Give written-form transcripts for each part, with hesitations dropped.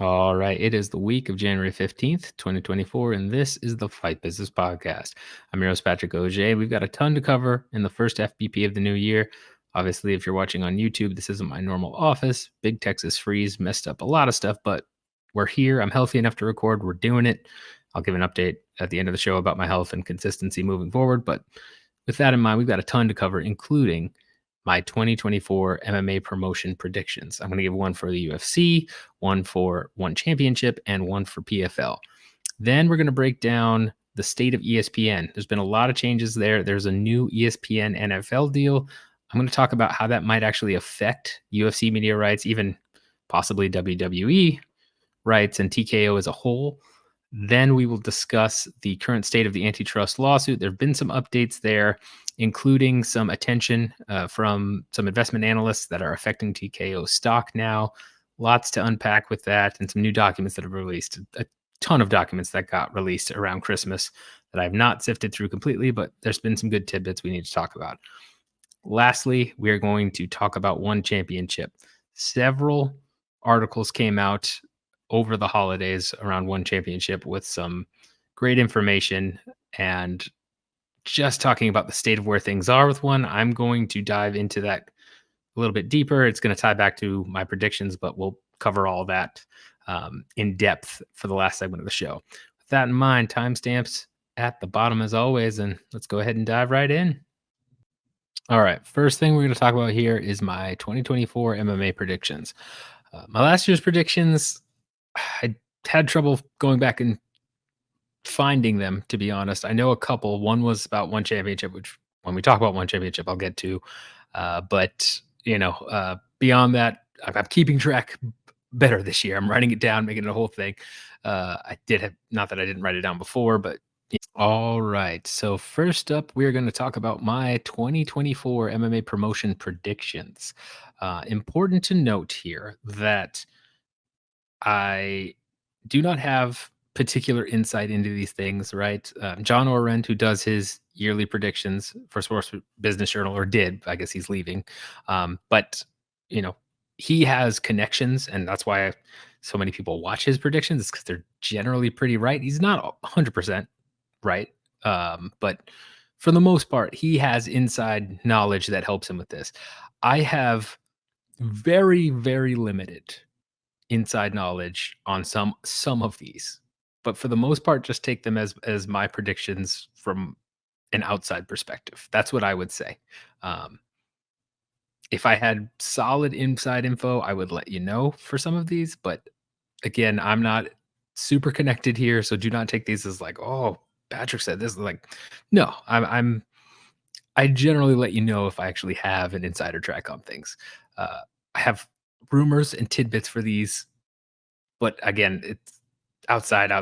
All right. It is the week of January 15th, 2024, and this is the Fight Business Podcast. I'm your host, Patrick Auger. We've got a ton to cover in the first FBP of the new year. Obviously, if you're watching on YouTube, this isn't my normal office. Big Texas freeze messed up a lot of stuff, but we're here. I'm healthy enough to record. We're doing it. I'll give an update at the end of the show about my health and consistency moving forward. But with that in mind, we've got a ton to cover, including my 2024 MMA Promotion Predictions. I'm going to give one for the UFC, one for one championship, and one for PFL. Then we're going to break down the state of ESPN. There's been a lot of changes there. There's a new ESPN NFL deal. I'm going to talk about how that might actually affect UFC media rights, even possibly WWE rights and TKO as a whole. Then we will discuss the current state of the antitrust lawsuit. There have been some updates there, including some attention from some investment analysts that are affecting TKO stock now. Lots to unpack with that, and some new documents that have released. A ton of documents that got released around Christmas that I've not sifted through completely, but there's been some good tidbits we need to talk about. Lastly, we are going to talk about one championship. Several articles came out over the holidays around one championship with some great information and just talking about the state of where things are with one. I'm going to dive into that a little bit deeper. It's going to tie back to my predictions, but we'll cover all that in depth for the last segment of the show. With that in mind, timestamps at the bottom as always, and let's go ahead and dive right in. All right, first thing we're going to talk about here is my 2024 MMA predictions. My last year's predictions, I had trouble going back and finding them, to be honest. I know a couple. One was about one championship, which when we talk about one championship, I'll get to. But, beyond that, I'm keeping track better this year. I'm writing it down, making it a whole thing. I did have, not that I didn't write it down before, but all right. So first up, we're going to talk about my 2024 MMA promotion predictions. Important to note here that I do not have particular insight into these things, right? John Orend, who does his yearly predictions for Sports Business Journal, or did, I guess he's leaving. But, he has connections, and that's why so many people watch his predictions, is because they're generally pretty right. He's not 100% right. But for the most part, he has inside knowledge that helps him with this. I have very, very limited inside knowledge on some of these, but for the most part, just take them as my predictions from an outside perspective. That's what I would say. Um, if I had solid inside info, I would let you know for some of these, but again, I'm not super connected here, so do not take these as like, oh, Patrick said this. Like, no, I generally let you know if I actually have an insider track on things. I have rumors and tidbits for these, but again, it's outside.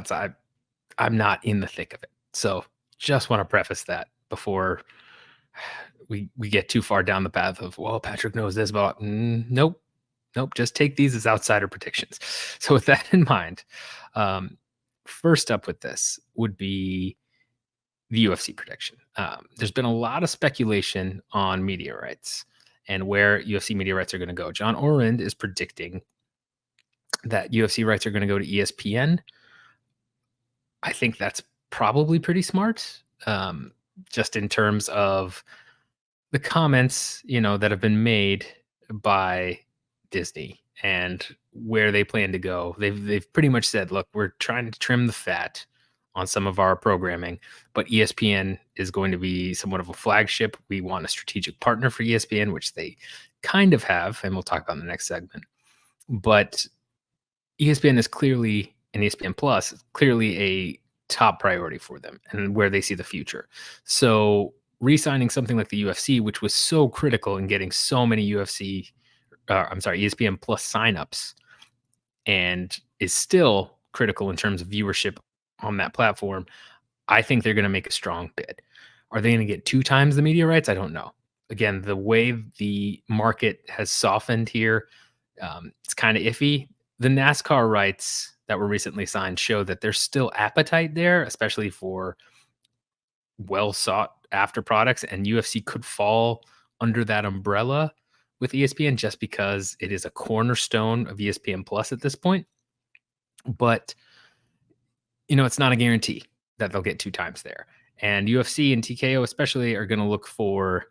I'm not in the thick of it. So just want to preface that before we get too far down the path of, well, Patrick knows this about. Nope. Nope. Just take these as outsider predictions. So with that in mind, first up with this would be the UFC prediction. There's been a lot of speculation on media rights and where UFC media rights are going to go. John Orend is predicting that UFC rights are going to go to ESPN. I think that's probably pretty smart, just in terms of the comments, that have been made by Disney and where they plan to go. They've pretty much said, look, we're trying to trim the fat on some of our programming, but ESPN is going to be somewhat of a flagship. We want a strategic partner for ESPN, which they kind of have, and we'll talk about in the next segment. But ESPN is clearly, and ESPN Plus is clearly a top priority for them and where they see the future. So re-signing something like the UFC, which was so critical in getting so many ESPN Plus signups, and is still critical in terms of viewership on that platform, I think they're going to make a strong bid. Are they going to get 2 times the media rights? I don't know. Again, the way the market has softened here, it's kind of iffy. The NASCAR rights that were recently signed show that there's still appetite there, especially for well sought after products, and UFC could fall under that umbrella with ESPN just because it is a cornerstone of ESPN Plus at this point. But, it's not a guarantee that they'll get 2 times there. And UFC and TKO especially are gonna look for,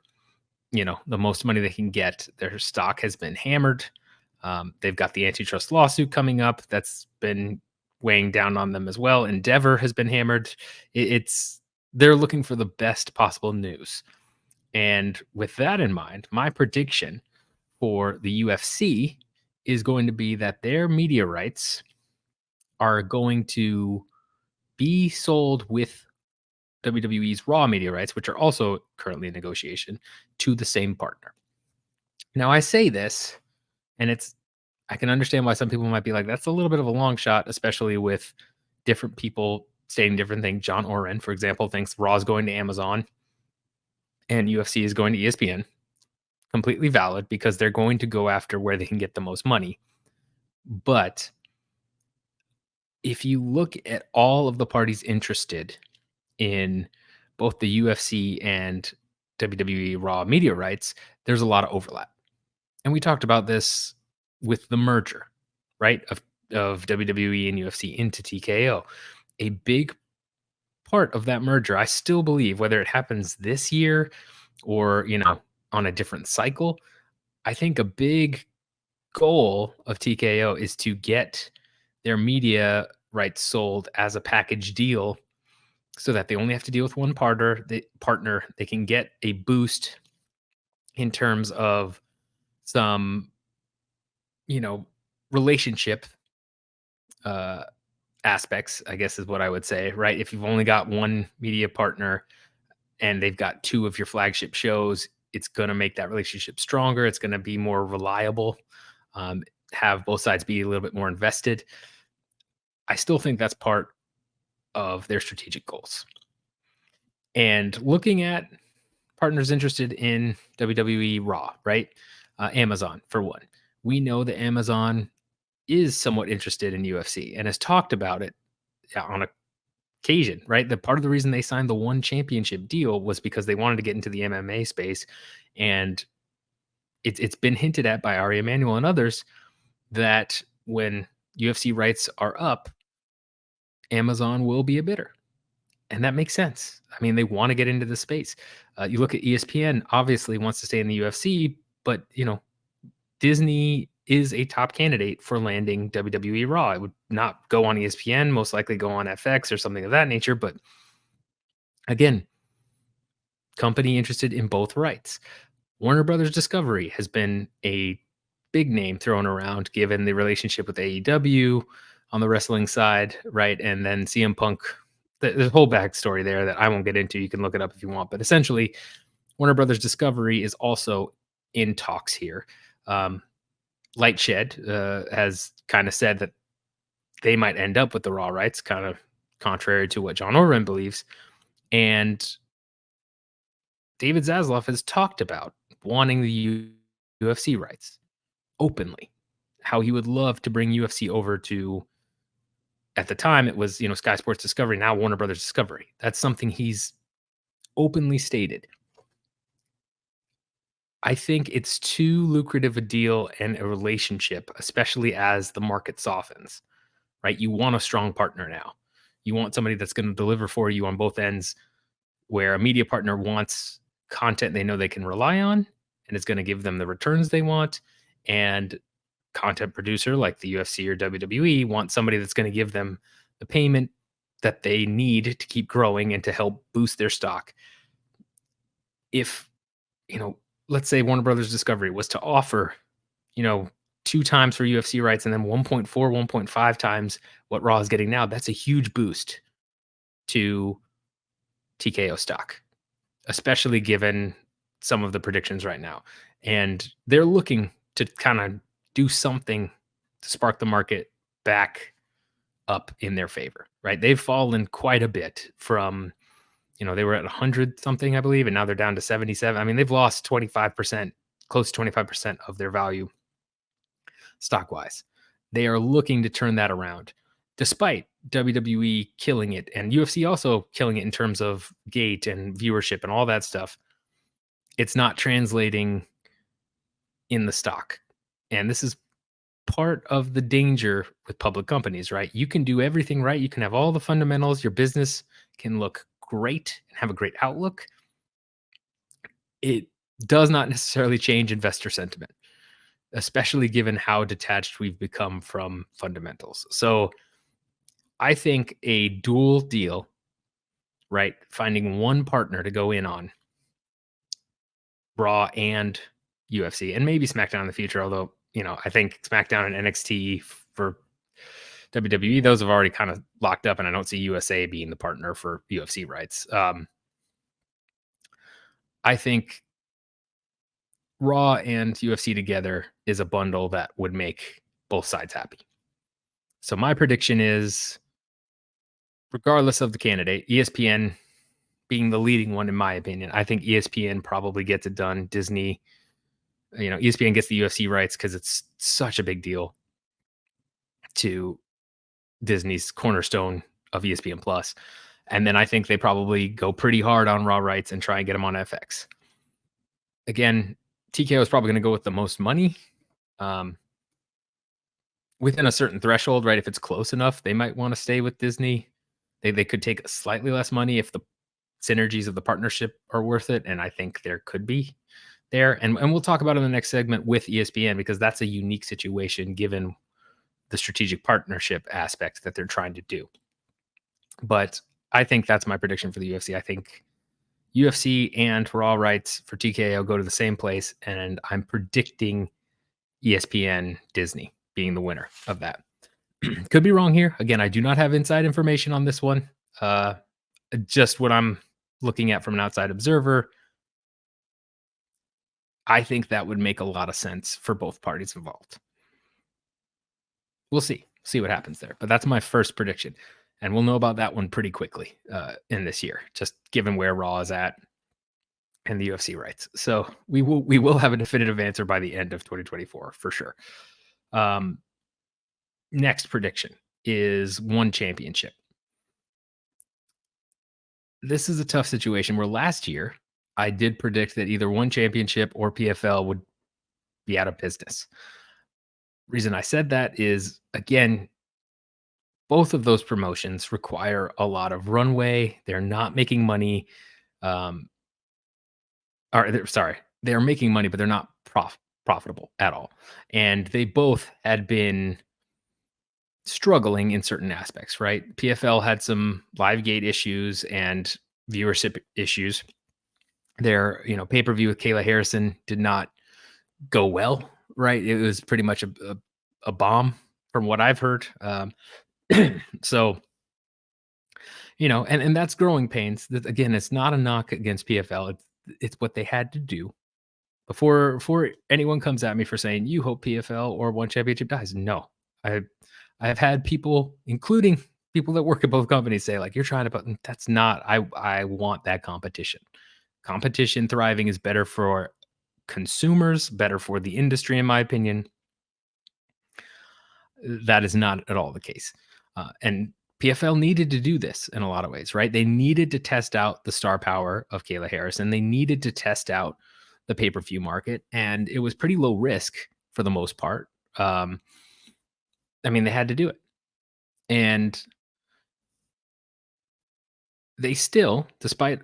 the most money they can get. Their stock has been hammered. They've got the antitrust lawsuit coming up that's been weighing down on them as well. Endeavor has been hammered. It's they're looking for the best possible news. And with that in mind, my prediction for the UFC is going to be that their media rights are going to be sold with WWE's Raw media rights, which are also currently in negotiation, to the same partner. Now, I say this, and I can understand why some people might be like, that's a little bit of a long shot, especially with different people saying different things. John Oren, for example, thinks Raw is going to Amazon and UFC is going to ESPN. Completely valid because they're going to go after where they can get the most money. But if you look at all of the parties interested in both the UFC and WWE Raw media rights, there's a lot of overlap. And we talked about this with the merger, right? Of WWE and UFC into TKO. A big part of that merger, I still believe, whether it happens this year or, on a different cycle, I think a big goal of TKO is to get their media rights sold as a package deal so that they only have to deal with one partner. They can get a boost in terms of some, you know, relationship uh, aspects, I guess is what I would say, right? If you've only got one media partner and they've got two of your flagship shows, it's going to make that relationship stronger. It's going to be more reliable, um, have both sides be a little bit more invested. I still think that's part of their strategic goals. And looking at partners interested in WWE Raw, right? Amazon, for one. We know that Amazon is somewhat interested in UFC and has talked about it on occasion, right? The part of the reason they signed the one championship deal was because they wanted to get into the MMA space. And it's been hinted at by Ari Emanuel and others that when UFC rights are up, Amazon will be a bidder. And that makes sense. I mean, they want to get into the space. You look at ESPN, obviously wants to stay in the UFC, but Disney is a top candidate for landing WWE Raw. It would not go on ESPN, most likely go on FX or something of that nature. But again, company interested in both rights. Warner Brothers Discovery has been a big name thrown around given the relationship with AEW on the wrestling side, right? And then CM Punk. There's a whole backstory there that I won't get into. You can look it up if you want. But essentially, Warner Brothers Discovery is also in talks here. Lightshed has kind of said that they might end up with the Raw rights, kind of contrary to what John Oren believes. And David Zaslav has talked about wanting the UFC rights openly, how he would love to bring UFC over to, at the time, it was, Sky Sports Discovery, now Warner Brothers Discovery. That's something he's openly stated. I think it's too lucrative a deal and a relationship, especially as the market softens, right? You want a strong partner now. You want somebody that's going to deliver for you on both ends, where a media partner wants content they know they can rely on and it's going to give them the returns they want. And content producer like the UFC or WWE want somebody that's going to give them the payment that they need to keep growing and to help boost their stock. If, you know, let's say Warner Brothers Discovery was to offer, you know, 2 times for UFC rights and then 1.4, 1.5 times what Raw is getting now, that's a huge boost to TKO stock, especially given some of the predictions right now. And they're looking to kind of do something to spark the market back up in their favor, right? They've fallen quite a bit from, they were at 100 something, I believe, and now they're down to 77. I mean, they've lost 25%, close to 25% of their value stock wise. They are looking to turn that around despite WWE killing it and UFC also killing it in terms of gate and viewership and all that stuff. It's not translating in the stock. And this is part of the danger with public companies, right? You can do everything right. You can have all the fundamentals. Your business can look great and have a great outlook. It does not necessarily change investor sentiment, especially given how detached we've become from fundamentals. So I think a dual deal, right? Finding one partner to go in on Raw and UFC, and maybe SmackDown in the future. Although, I think SmackDown and NXT for WWE, those have already kind of locked up, and I don't see USA being the partner for UFC rights. I think Raw and UFC together is a bundle that would make both sides happy. So my prediction is, regardless of the candidate, ESPN being the leading one, in my opinion, I think ESPN probably gets it done. Disney, ESPN gets the UFC rights because it's such a big deal to Disney's cornerstone of ESPN Plus. And then I think they probably go pretty hard on Raw rights and try and get them on FX. Again, TKO is probably going to go with the most money. Within a certain threshold, right? If it's close enough, they might want to stay with Disney. They could take slightly less money if the synergies of the partnership are worth it. And I think there could be there. And we'll talk about it in the next segment with ESPN, because that's a unique situation given the strategic partnership aspect that they're trying to do. But I think that's my prediction for the UFC. I think UFC and Raw rights for TKO go to the same place, and I'm predicting ESPN Disney being the winner of that. Could be wrong here. Again, I do not have inside information on this one. Just what I'm looking at from an outside observer. I think that would make a lot of sense for both parties involved. We'll see what happens there. But that's my first prediction. And we'll know about that one pretty quickly in this year, just given where Raw is at and the UFC rights. So we will have a definitive answer by the end of 2024 for sure. Next prediction is one championship. This is a tough situation where last year I did predict that either one championship or PFL would be out of business. Reason I said that is, again, both of those promotions require a lot of runway. They're not making money. They're making money, but they're not profitable at all. And they both had been struggling in certain aspects, right? PFL had some live gate issues and viewership issues. Their, pay-per-view with Kayla Harrison did not go well, right? It was pretty much a bomb from what I've heard. So, and that's growing pains. That, again, it's not a knock against PFL. It's what they had to do. Before anyone comes at me for saying you hope PFL or one championship dies. No, I have had people, including people that work at both companies, say like, you're trying to, but that's not. I want that competition. Competition thriving is better for consumers, better for the industry, in my opinion. That is not at all the case. And PFL needed to do this in a lot of ways, right? They needed to test out the star power of Kayla Harrison. They needed to test out the pay-per-view market, and it was pretty low risk for the most part. They had to do it. And they still, despite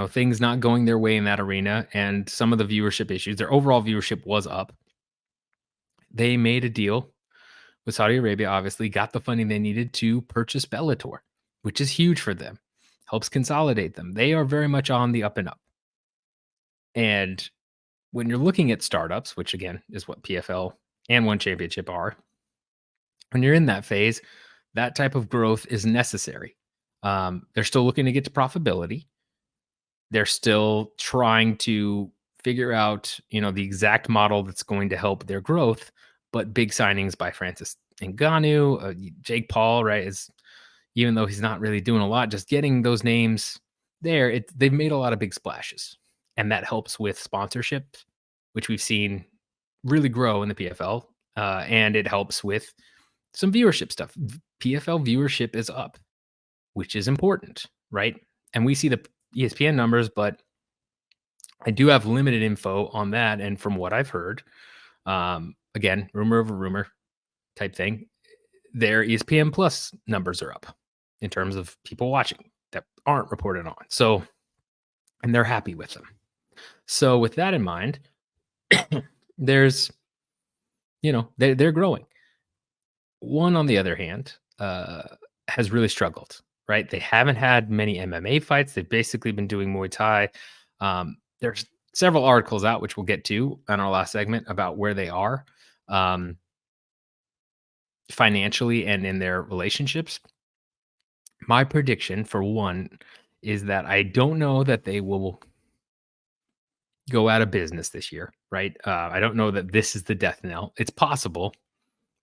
things not going their way in that arena and some of the viewership issues, their overall viewership was up. They made a deal with Saudi Arabia, obviously, got the funding they needed to purchase Bellator, which is huge for them, helps consolidate them. They are very much on the up and up. And when you're looking at startups, which again is what PFL and One Championship are, when you're in that phase, that type of growth is necessary. They're still looking to get to profitability. They're still trying to figure out, the exact model that's going to help their growth. But big signings by Francis Ngannou, Jake Paul, right, is, even though he's not really doing a lot, just getting those names there, they've made a lot of big splashes. And that helps with sponsorship, which we've seen really grow in the PFL. And it helps with some viewership stuff. PFL viewership is up, which is important, right? And we see the ESPN numbers, but I do have limited info on that. And from what I've heard, again, rumor of a rumor type thing, their ESPN Plus numbers are up in terms of people watching that aren't reported on. So, and they're happy with them. So, with that in mind, there's, they're growing. One, on the other hand, has really struggled, right? They haven't had many MMA fights. They've basically been doing Muay Thai. There's several articles out, which we'll get to on our last segment, about where they are um, financially and in their relationships. My prediction, for one, is that I don't know that they will go out of business this year, right? I don't know that this is the death knell. It's possible,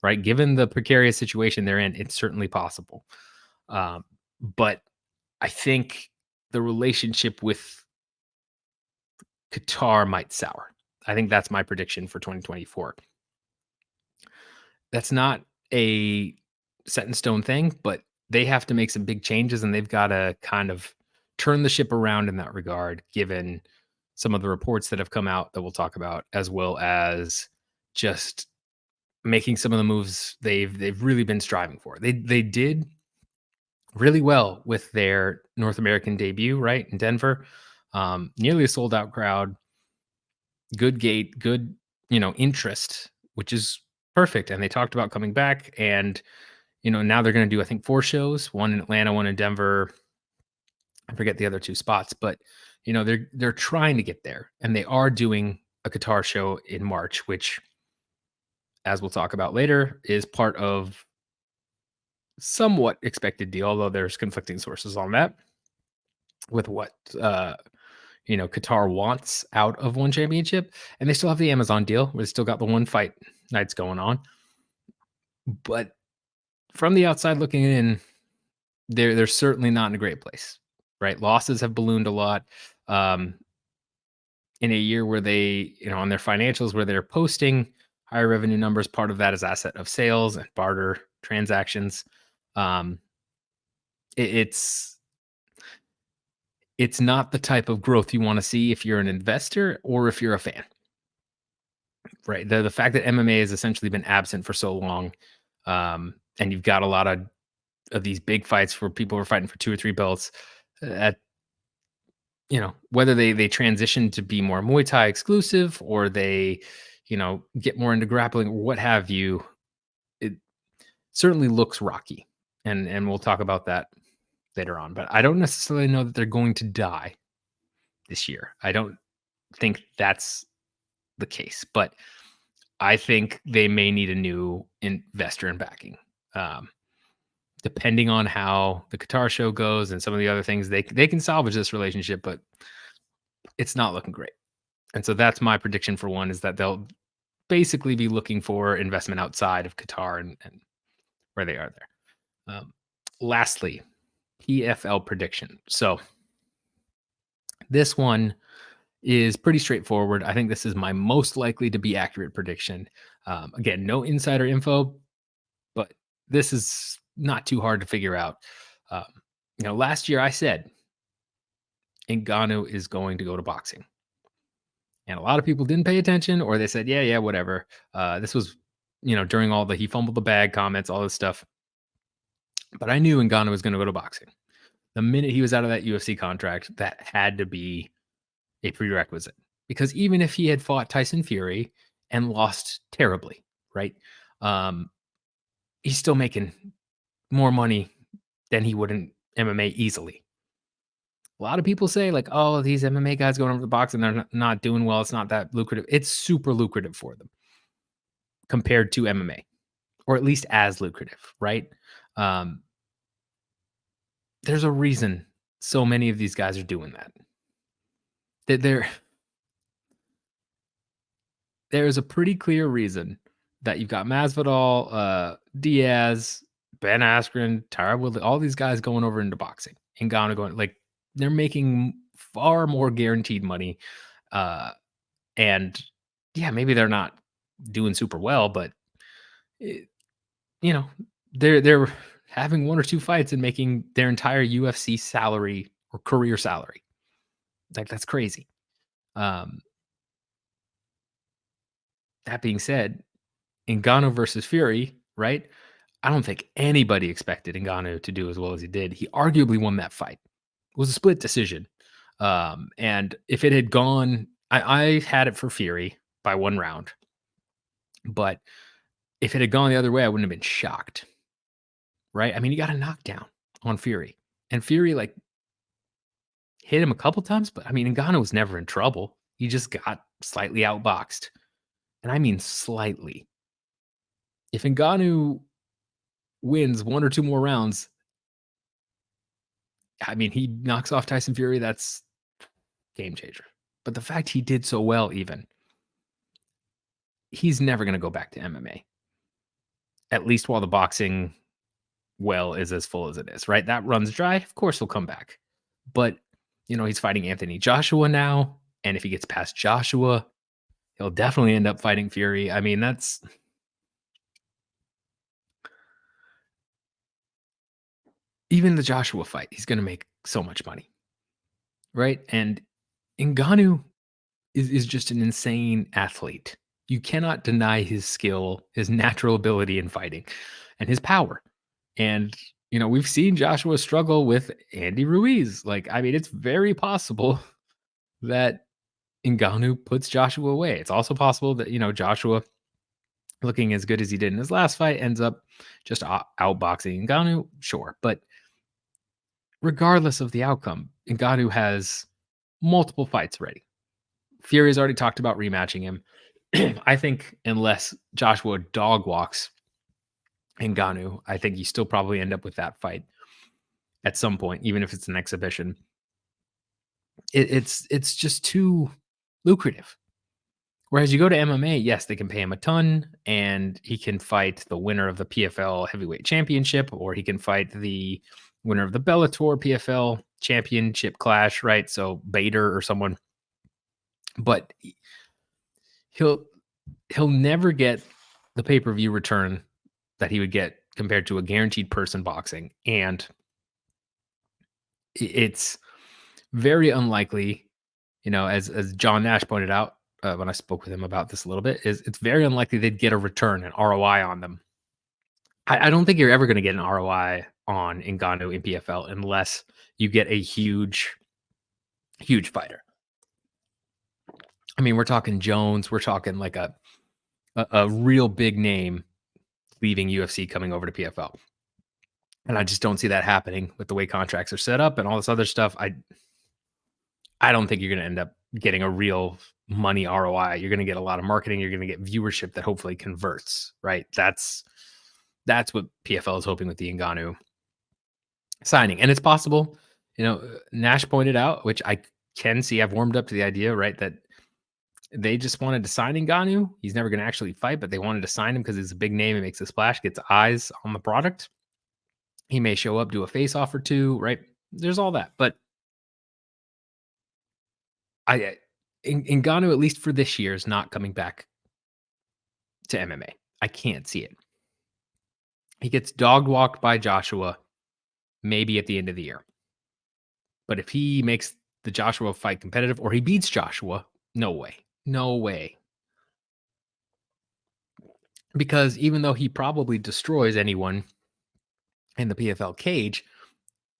right? Given the precarious situation they're in, it's certainly possible. But I think the relationship with Qatar might sour. I think that's my prediction for 2024. That's not a set in stone thing, but they have to make some big changes and they've got to kind of turn the ship around in that regard, given some of the reports that have come out that we'll talk about, as well as just making some of the moves they've really been striving for. They did really well with their North American debut, right, in Denver. Nearly a sold out crowd, good gate, good, interest, which is perfect. And they talked about coming back. And, now they're going to do, I think, 4 shows, one in Atlanta, one in Denver. I forget the other 2 spots, but, they're trying to get there. And they are doing a Qatar show in March, which, as we'll talk about later, is part of somewhat expected deal, although there's conflicting sources on that with what Qatar wants out of one championship, and they still have the Amazon deal where they still got the one fight nights going on. But from the outside looking in, they're certainly not in a great place, right? Losses have ballooned a lot. Um, in a year where they, on their financials where they're posting higher revenue numbers, part of that is asset of sales and barter transactions. Um, it's not the type of growth you want to see if you're an investor or if you're a fan, right? The fact that MMA has essentially been absent for so long, and you've got a lot of these big fights where people are fighting for 2 or 3 belts, at whether they transition to be more Muay Thai exclusive or they, get more into grappling or what have you, it certainly looks rocky. And we'll talk about that later on. But I don't necessarily know that they're going to die this year. I don't think that's the case, but I think they may need a new investor in backing. Um, Depending on how the Qatar show goes and some of the other things, they can salvage this relationship, but it's not looking great. And so that's my prediction for one, is that they'll basically be looking for investment outside of Qatar and where they are there. Lastly, PFL prediction. So this one is pretty straightforward. I think this is my most likely to be accurate prediction. Again, no insider info, but this is not too hard to figure out. Um, last year I said Ngannou is going to go to boxing. And a lot of people didn't pay attention, or they said, yeah, whatever. This was, during all the he fumbled the bag comments, all this stuff. But I knew Ngannou was going to go to boxing. The minute he was out of that UFC contract, that had to be a prerequisite. Because even if he had fought Tyson Fury and lost terribly, right? Um, he's still making more money than he would in MMA easily. A lot of people say, like, oh, these MMA guys going over the boxing, they're not doing well. It's not that lucrative. It's super lucrative for them compared to MMA, or at least as lucrative, right? Um, there's a reason so many of these guys are doing that. There, there's a pretty clear reason that you've got Masvidal, Diaz, Ben Askren, Tyra Woodley, all these guys going over into boxing, and Ghana going, like, they're making far more guaranteed money. And yeah, maybe they're not doing super well, but it, you know, they're having 1 or 2 fights and making their entire UFC salary or career salary. Like, that's crazy. Um, that being said, Ngannou versus Fury, right? I don't think anybody expected Ngannou to do as well as he did. He arguably won that fight. It was a split decision. And if it had gone, I had it for Fury by 1 round, but if it had gone the other way, I wouldn't have been shocked, right? I mean, he got a knockdown on Fury, and Fury like hit him a couple times, but I mean, Ngannou was never in trouble. He just got slightly outboxed, and I mean slightly. If Ngannou wins 1 or 2 more rounds, I mean, he knocks off Tyson Fury. That's game changer. But the fact he did so well, even he's never going to go back to MMA. At least while the boxing well is as full as it is, right? That runs dry. Of course, he'll come back. But he's fighting Anthony Joshua now, and if he gets past Joshua, he'll definitely end up fighting Fury. I mean, that's even the Joshua fight. He's going to make so much money, right? And Ngannou is just an insane athlete. You cannot deny his skill, his natural ability in fighting, and his power. And we've seen Joshua struggle with Andy Ruiz. Like, I mean, it's very possible that Ngannou puts Joshua away. It's also possible that Joshua, looking as good as he did in his last fight, ends up just outboxing Ngannou. Sure, but regardless of the outcome, Ngannou has multiple fights ready. Fury's already talked about rematching him. I think unless Joshua dog walks Ngannou, I think you still probably end up with that fight at some point, even if it's an exhibition. It's just too lucrative. Whereas you go to MMA, yes, they can pay him a ton, and he can fight the winner of the PFL Heavyweight Championship, or he can fight the winner of the Bellator PFL Championship clash, right? So Bader or someone, but he'll never get the pay-per-view return that he would get compared to a guaranteed person boxing, and it's very unlikely, as John Nash pointed out when I spoke with him about this a little bit, is it's very unlikely they'd get a return, an ROI on them. I don't think you're ever going to get an ROI on Ngannou in PFL unless you get a huge, huge fighter. I mean, we're talking Jones, we're talking like a real big name leaving UFC coming over to PFL. And I just don't see that happening with the way contracts are set up and all this other stuff. I don't think you're going to end up getting a real money ROI. You're going to get a lot of marketing. You're going to get viewership that hopefully converts, right? That's what PFL is hoping with the Ngannou signing. And it's possible, Nash pointed out, which I can see, I've warmed up to the idea, right, that they just wanted to sign Ngannou. He's never going to actually fight, but they wanted to sign him because he's a big name and makes a splash, gets eyes on the product. He may show up, do a face-off or two, right? There's all that. But Ngannou, at least for this year, is not coming back to MMA. I can't see it. He gets dog walked by Joshua maybe at the end of the year. But if he makes the Joshua fight competitive or he beats Joshua, no way. No way. Because even though he probably destroys anyone in the PFL cage,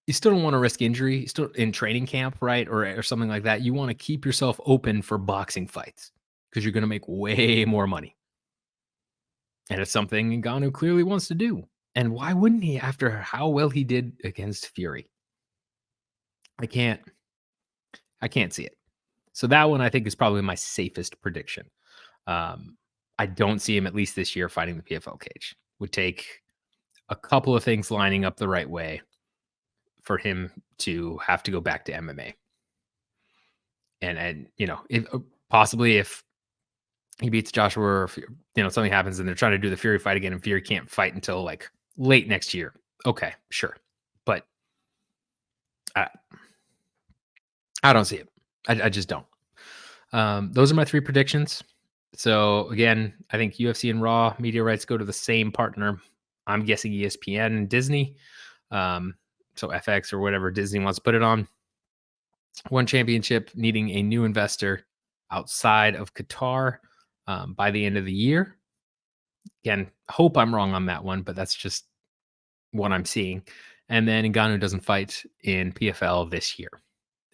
you still don't want to risk injury. Still in training camp, right? Or something like that. You want to keep yourself open for boxing fights because you're going to make way more money. And it's something Ngannou clearly wants to do. And why wouldn't he after how well he did against Fury? I can't see it. So that one I think is probably my safest prediction. I don't see him at least this year fighting the PFL cage. Would take a couple of things lining up the right way for him to have to go back to MMA. And if possibly if he beats Joshua, or if, something happens and they're trying to do the Fury fight again and Fury can't fight until like late next year. Okay, sure. But I don't see it. I just don't. Those are my 3 predictions. So again, I think UFC and Raw media rights go to the same partner. I'm guessing ESPN and Disney. So FX or whatever Disney wants to put it on. One championship needing a new investor outside of Qatar by the end of the year. Again, hope I'm wrong on that one, but that's just what I'm seeing. And then Ngannou doesn't fight in PFL this year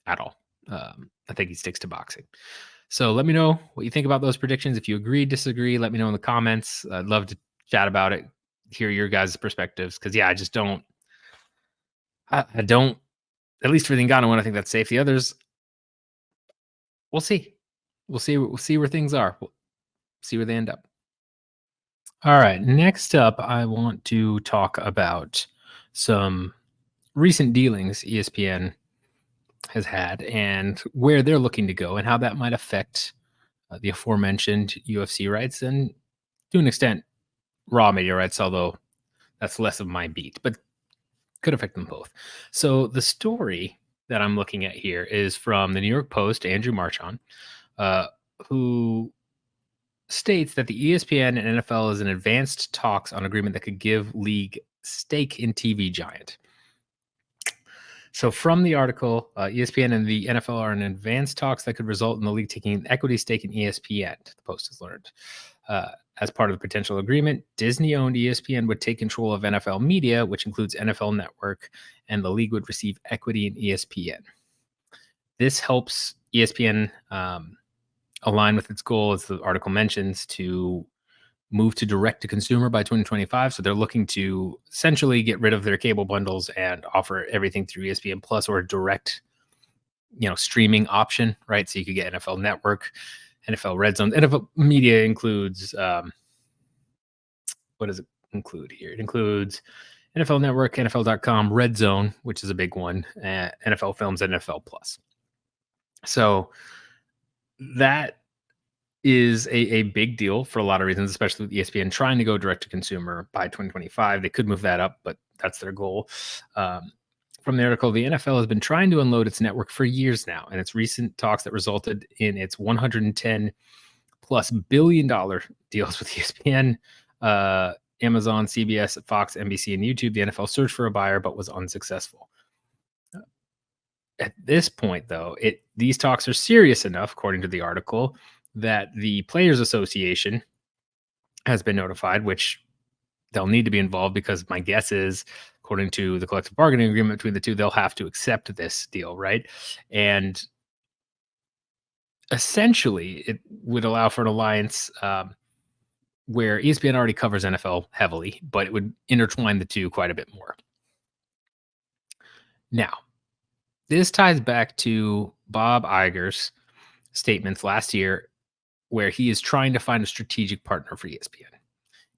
at all. I think he sticks to boxing. So let me know what you think about those predictions. If you agree, disagree, let me know in the comments. I'd love to chat about it, hear your guys' perspectives. Because yeah, I just don't. I don't. At least for the Ngannou one, I think that's safe. The others, we'll see. We'll see. We'll see where things are. We'll see where they end up. All right. Next up, I want to talk about some recent dealings ESPN has had and where they're looking to go and how that might affect the aforementioned UFC rights and to an extent raw media rights, although that's less of my beat, but could affect them both. So the story that I'm looking at here is from the New York Post, Andrew Marchand, uh, who states that the ESPN and NFL is in advanced talks on agreement that could give league stake in TV giant. So, from the article, ESPN and the NFL are in advanced talks that could result in the league taking an equity stake in ESPN, the Post has learned. As part of the potential agreement, Disney owned ESPN would take control of NFL media, which includes NFL Network, and the league would receive equity in ESPN. This helps ESPN align with its goal, as the article mentions, to move to direct to consumer by 2025. So they're looking to essentially get rid of their cable bundles and offer everything through ESPN Plus or a direct, streaming option, right? So you could get NFL Network, NFL Red Zone. NFL Media includes what does it include here? It includes NFL Network, NFL.com, Red Zone, which is a big one, NFL Films, and NFL Plus. So that is a big deal for a lot of reasons, especially with ESPN trying to go direct to consumer by 2025. They could move that up, but that's their goal. From the article, the NFL has been trying to unload its network for years now, and its recent talks that resulted in its 110 plus $billion deals with ESPN, Amazon, CBS, Fox, NBC, and YouTube. The NFL searched for a buyer but was unsuccessful. At this point, though, these talks are serious enough, according to the article, that the Players Association has been notified, which they'll need to be involved because my guess is, according to the collective bargaining agreement between the two, they'll have to accept this deal, right? And essentially, it would allow for an alliance where ESPN already covers NFL heavily, but it would intertwine the two quite a bit more. Now, this ties back to Bob Iger's statements last year, where he is trying to find a strategic partner for ESPN.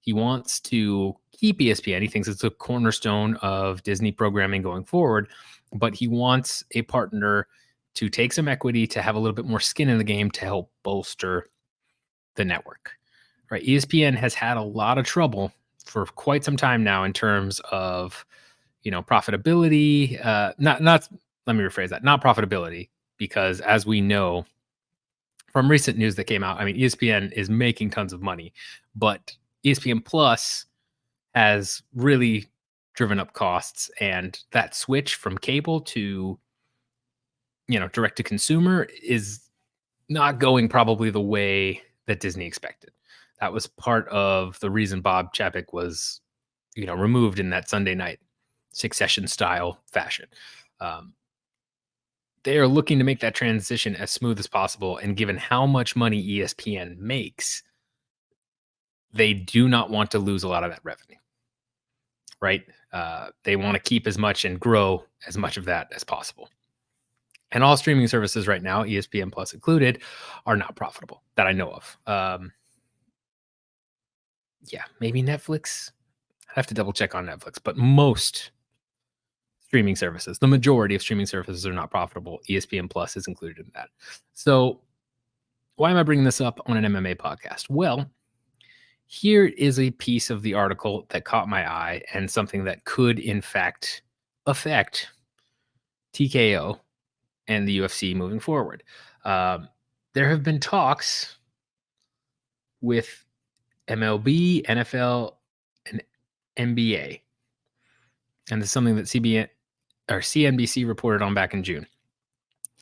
He wants to keep ESPN. He thinks it's a cornerstone of Disney programming going forward, but he wants a partner to take some equity, to have a little bit more skin in the game to help bolster the network. Right? ESPN has had a lot of trouble for quite some time now in terms of, profitability. Not let me rephrase that. Not profitability, because as we know from recent news that came out, I mean, ESPN is making tons of money, but ESPN Plus has really driven up costs, and that switch from cable to direct to consumer is not going probably the way that Disney expected. That was part of the reason Bob Chapek was removed in that Sunday night Succession style fashion. They are looking to make that transition as smooth as possible, and given how much money ESPN makes, they do not want to lose a lot of that revenue, right? They want to keep as much and grow as much of that as possible. And all streaming services right now, ESPN Plus included, are not profitable that I know of. Yeah, maybe Netflix. I have to double check on Netflix, but most streaming services, the majority of streaming services are not profitable. ESPN Plus is included in that. So why am I bringing this up on an MMA podcast? Well, here is a piece of the article that caught my eye and something that could, in fact, affect TKO and the UFC moving forward. There have been talks with MLB, NFL, and NBA. And this is something that CNBC reported on back in June.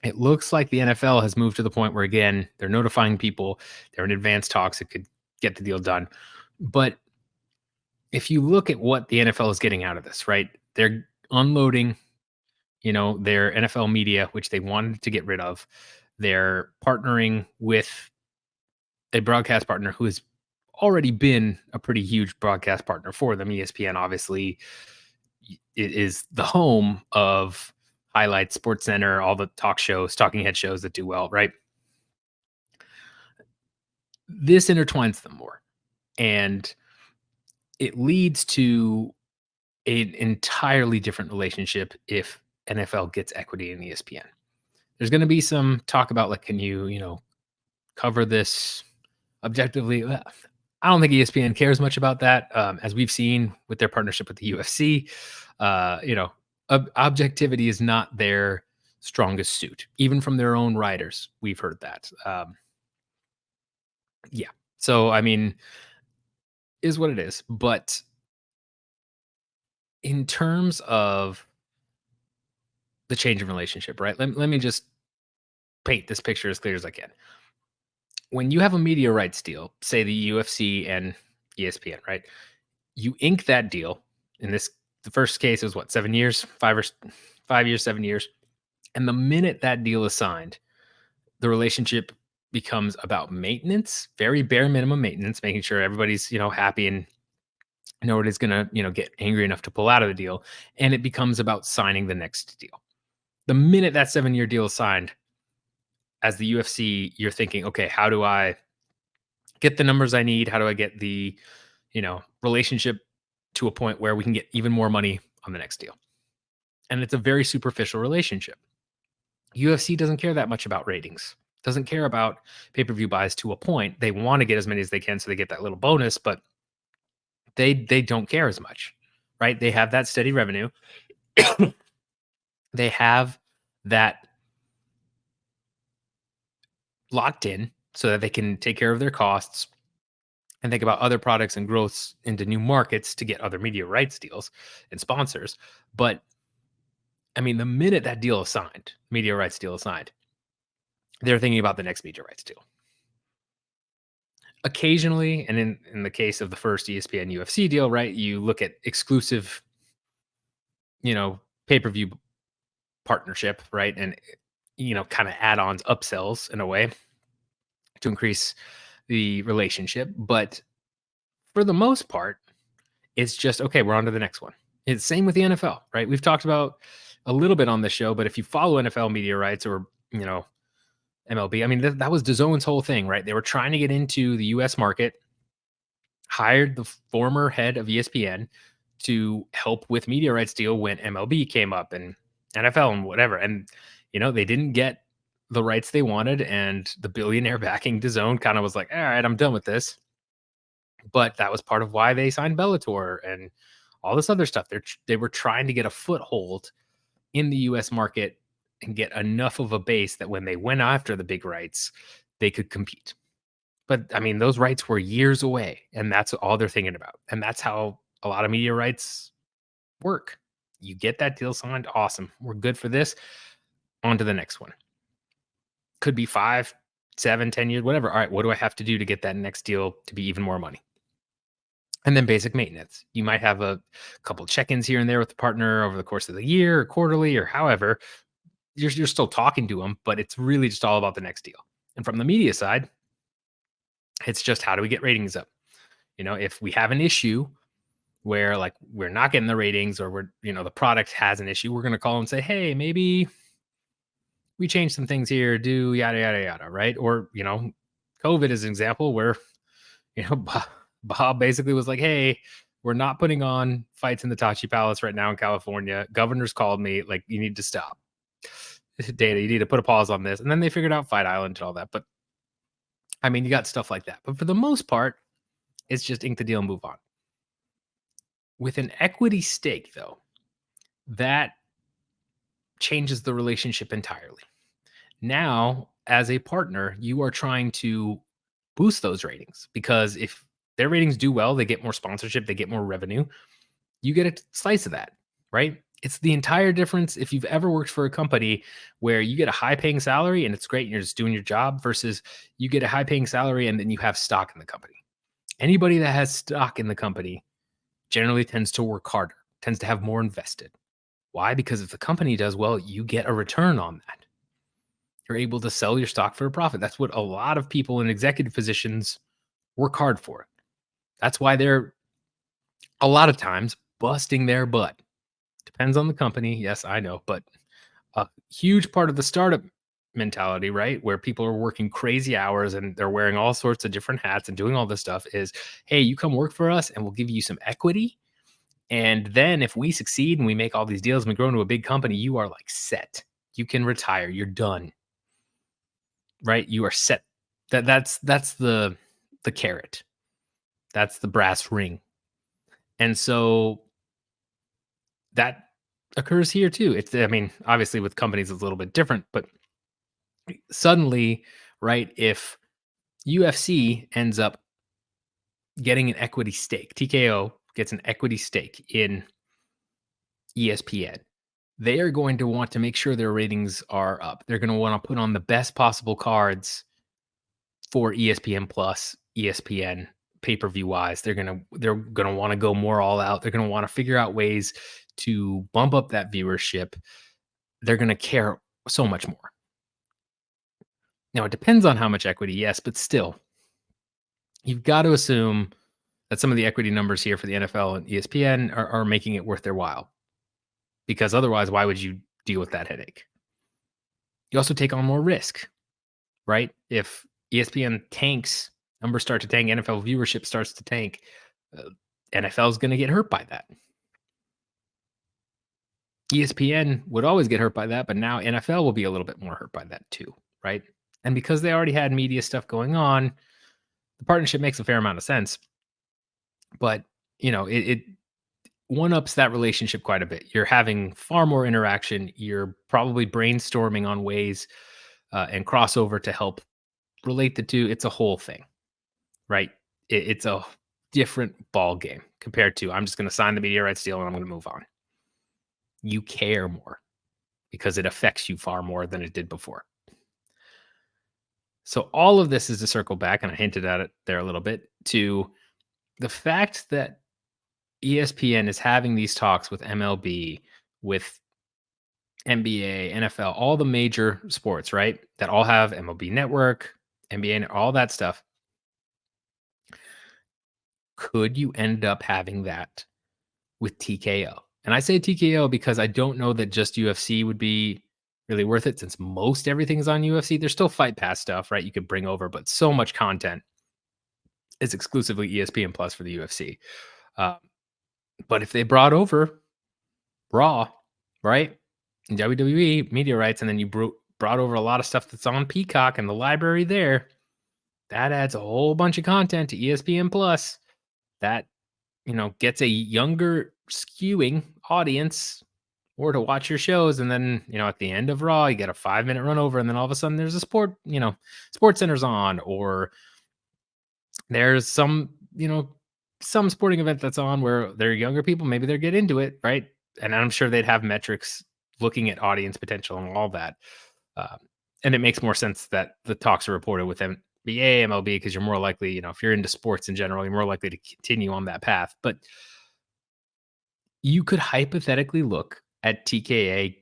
It looks like the NFL has moved to the point where, again, they're notifying people. They're in advanced talks. It could get the deal done. But if you look at what the NFL is getting out of this, right? They're unloading, their NFL media, which they wanted to get rid of. They're partnering with a broadcast partner who has already been a pretty huge broadcast partner for them. ESPN, obviously, it is the home of Highlights, Sports Center, all the talk shows, talking head shows that do well, right? This intertwines them more. And it leads to an entirely different relationship if NFL gets equity in ESPN. There's going to be some talk about, like, can you cover this objectively? I don't think ESPN cares much about that, as we've seen with their partnership with the UFC. Objectivity is not their strongest suit, even from their own writers. We've heard that. Yeah. So I mean, is what it is. But in terms of the change in relationship, right? Let me just paint this picture as clear as I can. When you have a media rights deal, say the UFC and ESPN, right? You ink that deal. In this, the first case was what, 7 years, 5 years, 7 years. And the minute that deal is signed, the relationship becomes about maintenance, very bare minimum maintenance, making sure everybody's, happy and nobody's going to, get angry enough to pull out of the deal. And it becomes about signing the next deal. The minute that 7-year deal is signed, as the UFC, you're thinking, okay, how do I get the numbers I need? How do I get the, relationship to a point where we can get even more money on the next deal? And it's a very superficial relationship. UFC doesn't care that much about ratings, doesn't care about pay-per-view buys to a point. They want to get as many as they can so they get that little bonus, but they don't care as much, right? They have that steady revenue. They have that locked in so that they can take care of their costs and think about other products and growths into new markets to get other media rights deals and sponsors. But I mean, the minute that deal is signed, media rights deal is signed, they're thinking about the next media rights deal. Occasionally, and in the case of the first ESPN UFC deal, right, you look at exclusive, pay-per-view partnership, right? And, kind of add-ons, upsells in a way to increase the relationship. But for the most part, it's just, okay, we're on to the next one. It's same with the NFL, right? We've talked about a little bit on the show, but if you follow NFL media rights or, MLB, I mean, that was DAZN's whole thing, right? They were trying to get into the US market, hired the former head of ESPN to help with media rights deal when MLB came up and NFL and whatever. And, they didn't get the rights they wanted. And the billionaire backing DAZN kind of was like, all right, I'm done with this. But that was part of why they signed Bellator and all this other stuff. They were trying to get a foothold in the US market and get enough of a base that when they went after the big rights, they could compete. But I mean, those rights were years away, and that's all they're thinking about. And that's how a lot of media rights work. You get that deal signed, awesome. We're good for this. On to the next one. Could be 5, 7, 10 years, whatever. All right, what do I have to do to get that next deal to be even more money? And then basic maintenance. You might have a couple check-ins here and there with the partner over the course of the year or quarterly or however. You're still talking to them, but it's really just all about the next deal. And from the media side, it's just how do we get ratings up? If we have an issue where like we're not getting the ratings or the product has an issue, we're going to call and say, hey, maybe we change some things here, do yada, yada, yada. Right. Or, COVID is an example where, Bob basically was like, hey, we're not putting on fights in the Tachi Palace right now in California. Governor's called me, like, you need to stop. Data, you need to put a pause on this. And then they figured out Fight Island and all that. But I mean, you got stuff like that. But for the most part, it's just ink the deal and move on. With an equity stake, though, that changes the relationship entirely. Now, as a partner, you are trying to boost those ratings because if their ratings do well, they get more sponsorship, they get more revenue. You get a slice of that, right? It's the entire difference if you've ever worked for a company where you get a high paying salary and it's great and you're just doing your job versus you get a high paying salary and then you have stock in the company. Anybody that has stock in the company generally tends to work harder, tends to have more invested. Why? Because if the company does well, you get a return on that. You're able to sell your stock for a profit. That's what a lot of people in executive positions work hard for. That's why they're a lot of times busting their butt. Depends on the company. Yes, I know, but a huge part of the startup mentality, right? Where people are working crazy hours and they're wearing all sorts of different hats and doing all this stuff is, hey, you come work for us and we'll give you some equity. And then if we succeed and we make all these deals and we grow into a big company, you are like set. You can retire. You're done. Right? You are set. That's the carrot. That's the brass ring. And so that occurs here too. It's I mean, obviously with companies it's a little bit different, but suddenly, right, if UFC ends up getting an equity stake, TKO gets an equity stake in ESPN, they are going to want to make sure their ratings are up. They're going to want to put on the best possible cards for ESPN Plus, ESPN pay-per-view wise. They're gonna want to go more all out. They're gonna want to figure out ways to bump up that viewership. They're gonna care so much more. Now it depends on how much equity, yes, but still, you've got to assume that some of the equity numbers here for the NFL and ESPN are making it worth their while. Because otherwise, why would you deal with that headache? You also take on more risk, right? If ESPN tanks, numbers start to tank, NFL viewership starts to tank, NFL is going to get hurt by that. ESPN would always get hurt by that, but now NFL will be a little bit more hurt by that too, right? And because they already had media stuff going on, the partnership makes a fair amount of sense. But it one ups that relationship quite a bit. You're having far more interaction. You're probably brainstorming on ways and crossover to help relate the two. It's a whole thing, right? It's a different ball game compared to I'm just going to sign the media rights deal and I'm going to move on. You care more because it affects you far more than it did before. So all of this is to circle back, and I hinted at it there a little bit, to the fact that ESPN is having these talks with MLB, with NBA, NFL, all the major sports, right? That all have MLB Network, NBA, all that stuff. Could you end up having that with TKO? And I say TKO because I don't know that just UFC would be really worth it since most everything is on UFC. There's still Fight Pass stuff, right? You could bring over, but so much content is exclusively ESPN Plus for the UFC. Uh, but if they brought over Raw, right? And WWE media rights, and then you brought over a lot of stuff that's on Peacock and the library there, that adds a whole bunch of content to ESPN Plus that gets a younger skewing audience or to watch your shows. And then, at the end of Raw, you get a 5-minute run over, and then all of a sudden there's a Sports Center's on, or there's some sporting event that's on where they're younger people, maybe they're get into it, right? And I'm sure they'd have metrics looking at audience potential and all that. And it makes more sense that the talks are reported with NBA, MLB, because you're more likely, if you're into sports in general, you're more likely to continue on that path. But you could hypothetically look at TKO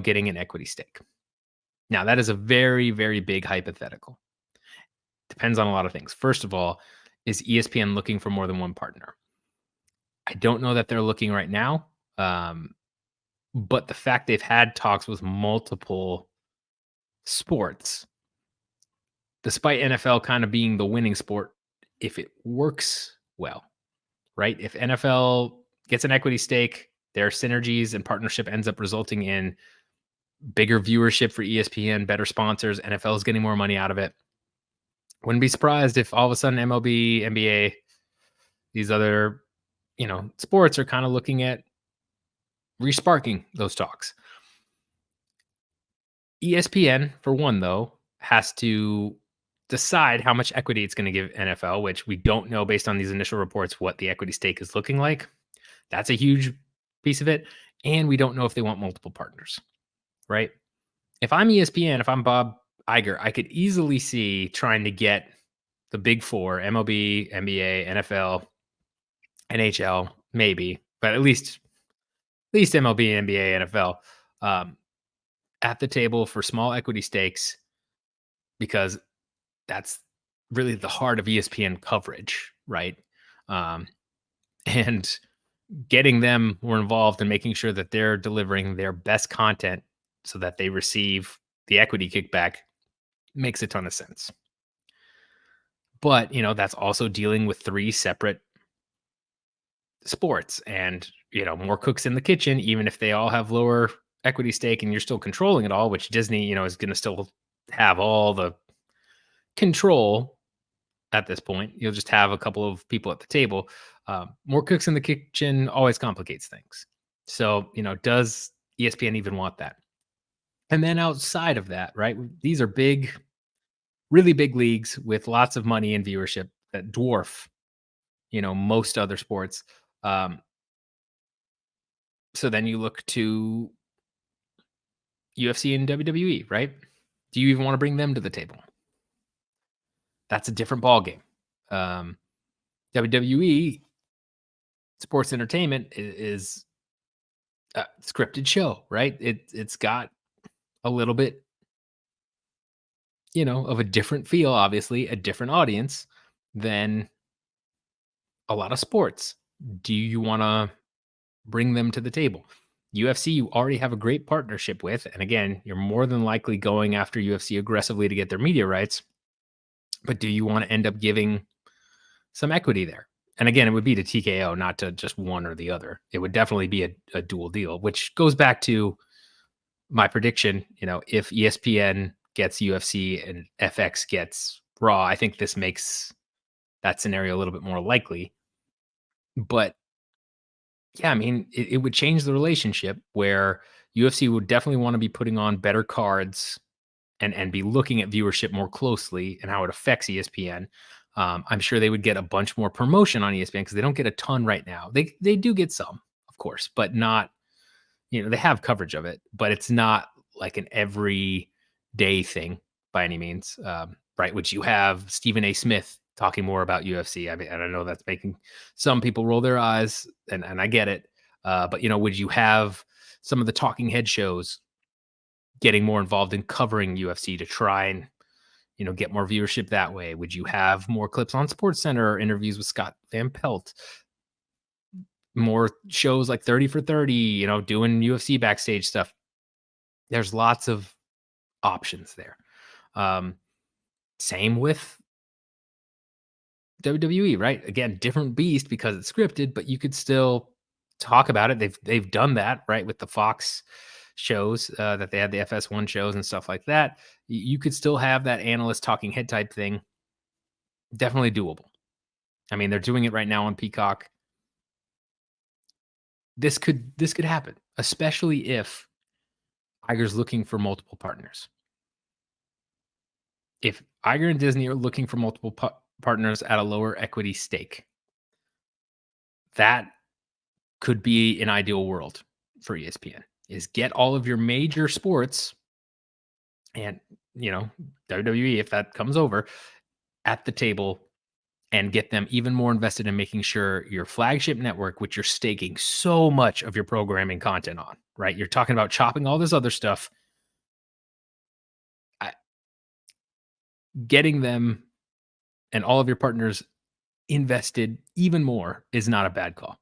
getting an equity stake. Now, that is a very, very big hypothetical. Depends on a lot of things. First of all, is ESPN looking for more than one partner? I don't know that they're looking right now. But the fact they've had talks with multiple sports, despite NFL kind of being the winning sport, if it works well, right? If NFL gets an equity stake, their synergies and partnership ends up resulting in bigger viewership for ESPN, better sponsors, NFL is getting more money out of it. Wouldn't be surprised if all of a sudden MLB, NBA, these other, sports are kind of looking at resparking those talks. ESPN, for one, though, has to decide how much equity it's going to give NFL, which we don't know based on these initial reports what the equity stake is looking like. That's a huge piece of it. And we don't know if they want multiple partners, right? If I'm ESPN, if I'm Bob Iger, I could easily see trying to get the big four, MLB, NBA, NFL, NHL, maybe, but at least MLB, NBA, NFL, um, at the table for small equity stakes because that's really the heart of ESPN coverage, right? Um, and getting them more involved and making sure that they're delivering their best content so that they receive the equity kickback makes a ton of sense. But, that's also dealing with three separate sports and, more cooks in the kitchen, even if they all have lower equity stake and you're still controlling it all, which Disney, is going to still have all the control at this point. You'll just have a couple of people at the table. More cooks in the kitchen always complicates things. So, does ESPN even want that? And then outside of that, right? These are big, really big leagues with lots of money and viewership that dwarf, most other sports. Um, so then you look to UFC and WWE, right? Do you even want to bring them to the table? That's a different ballgame. WWE sports entertainment is a scripted show, right? It's got a little bit, of a different feel, obviously, a different audience than a lot of sports. Do you want to bring them to the table? UFC, you already have a great partnership with. And again, you're more than likely going after UFC aggressively to get their media rights. But do you want to end up giving some equity there? And again, it would be to TKO, not to just one or the other. It would definitely be a dual deal, which goes back to my prediction. If ESPN gets UFC and FX gets Raw, I think this makes that scenario a little bit more likely. But yeah, I mean, it would change the relationship where UFC would definitely want to be putting on better cards and be looking at viewership more closely and how it affects ESPN. I'm sure they would get a bunch more promotion on ESPN because they don't get a ton right now. They do get some, of course, but not, they have coverage of it, but it's not like an everyday thing by any means. Right. Which you have Stephen A. Smith talking more about UFC. I mean, and I know that's making some people roll their eyes, and I get it. But would you have some of the talking head shows getting more involved in covering UFC to try and get more viewership that way? Would you have more clips on Sports Center or interviews with Scott Van Pelt? More shows like 30 for 30, doing UFC backstage stuff. There's lots of options there. Um, Same with WWE, right? Again, different beast because it's scripted, but you could still talk about it. They've done that, right, with the Fox shows that they had the FS1 shows and stuff like that. You could still have that analyst talking head type thing. Definitely doable. I mean, they're doing it right now on Peacock. This could happen, especially if Iger's looking for multiple partners. If Iger and Disney are looking for multiple partners at a lower equity stake, that could be an ideal world for ESPN. Is get all of your major sports and WWE, if that comes over, at the table and get them even more invested in making sure your flagship network, which you're staking so much of your programming content on, right? You're talking about chopping all this other stuff. Getting them and all of your partners invested even more is not a bad call.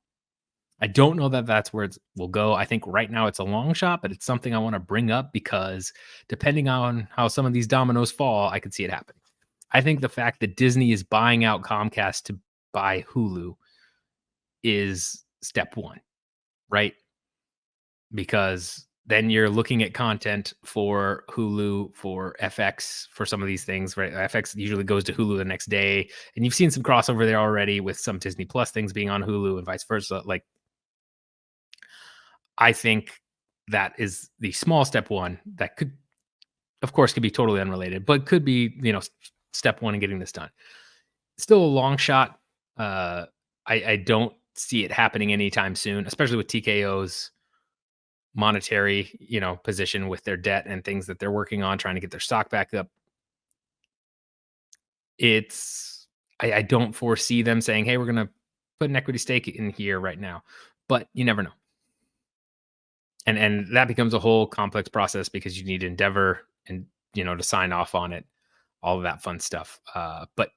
I don't know that that's where it will go. I think right now it's a long shot, but it's something I want to bring up because depending on how some of these dominoes fall, I could see it happening. I think the fact that Disney is buying out Comcast to buy Hulu is step one, right? Because then you're looking at content for Hulu, for FX, for some of these things, right? FX usually goes to Hulu the next day. And you've seen some crossover there already with some Disney Plus things being on Hulu and vice versa. Like, I think that is the small step one that could, of course, could be totally unrelated, but could be, step one in getting this done. Still a long shot. I don't see it happening anytime soon, especially with TKO's monetary, position with their debt and things that they're working on, trying to get their stock back up. It's I don't foresee them saying, "Hey, we're gonna put an equity stake in here right now," but you never know. And that becomes a whole complex process because you need Endeavor and to sign off on it, all of that fun stuff. But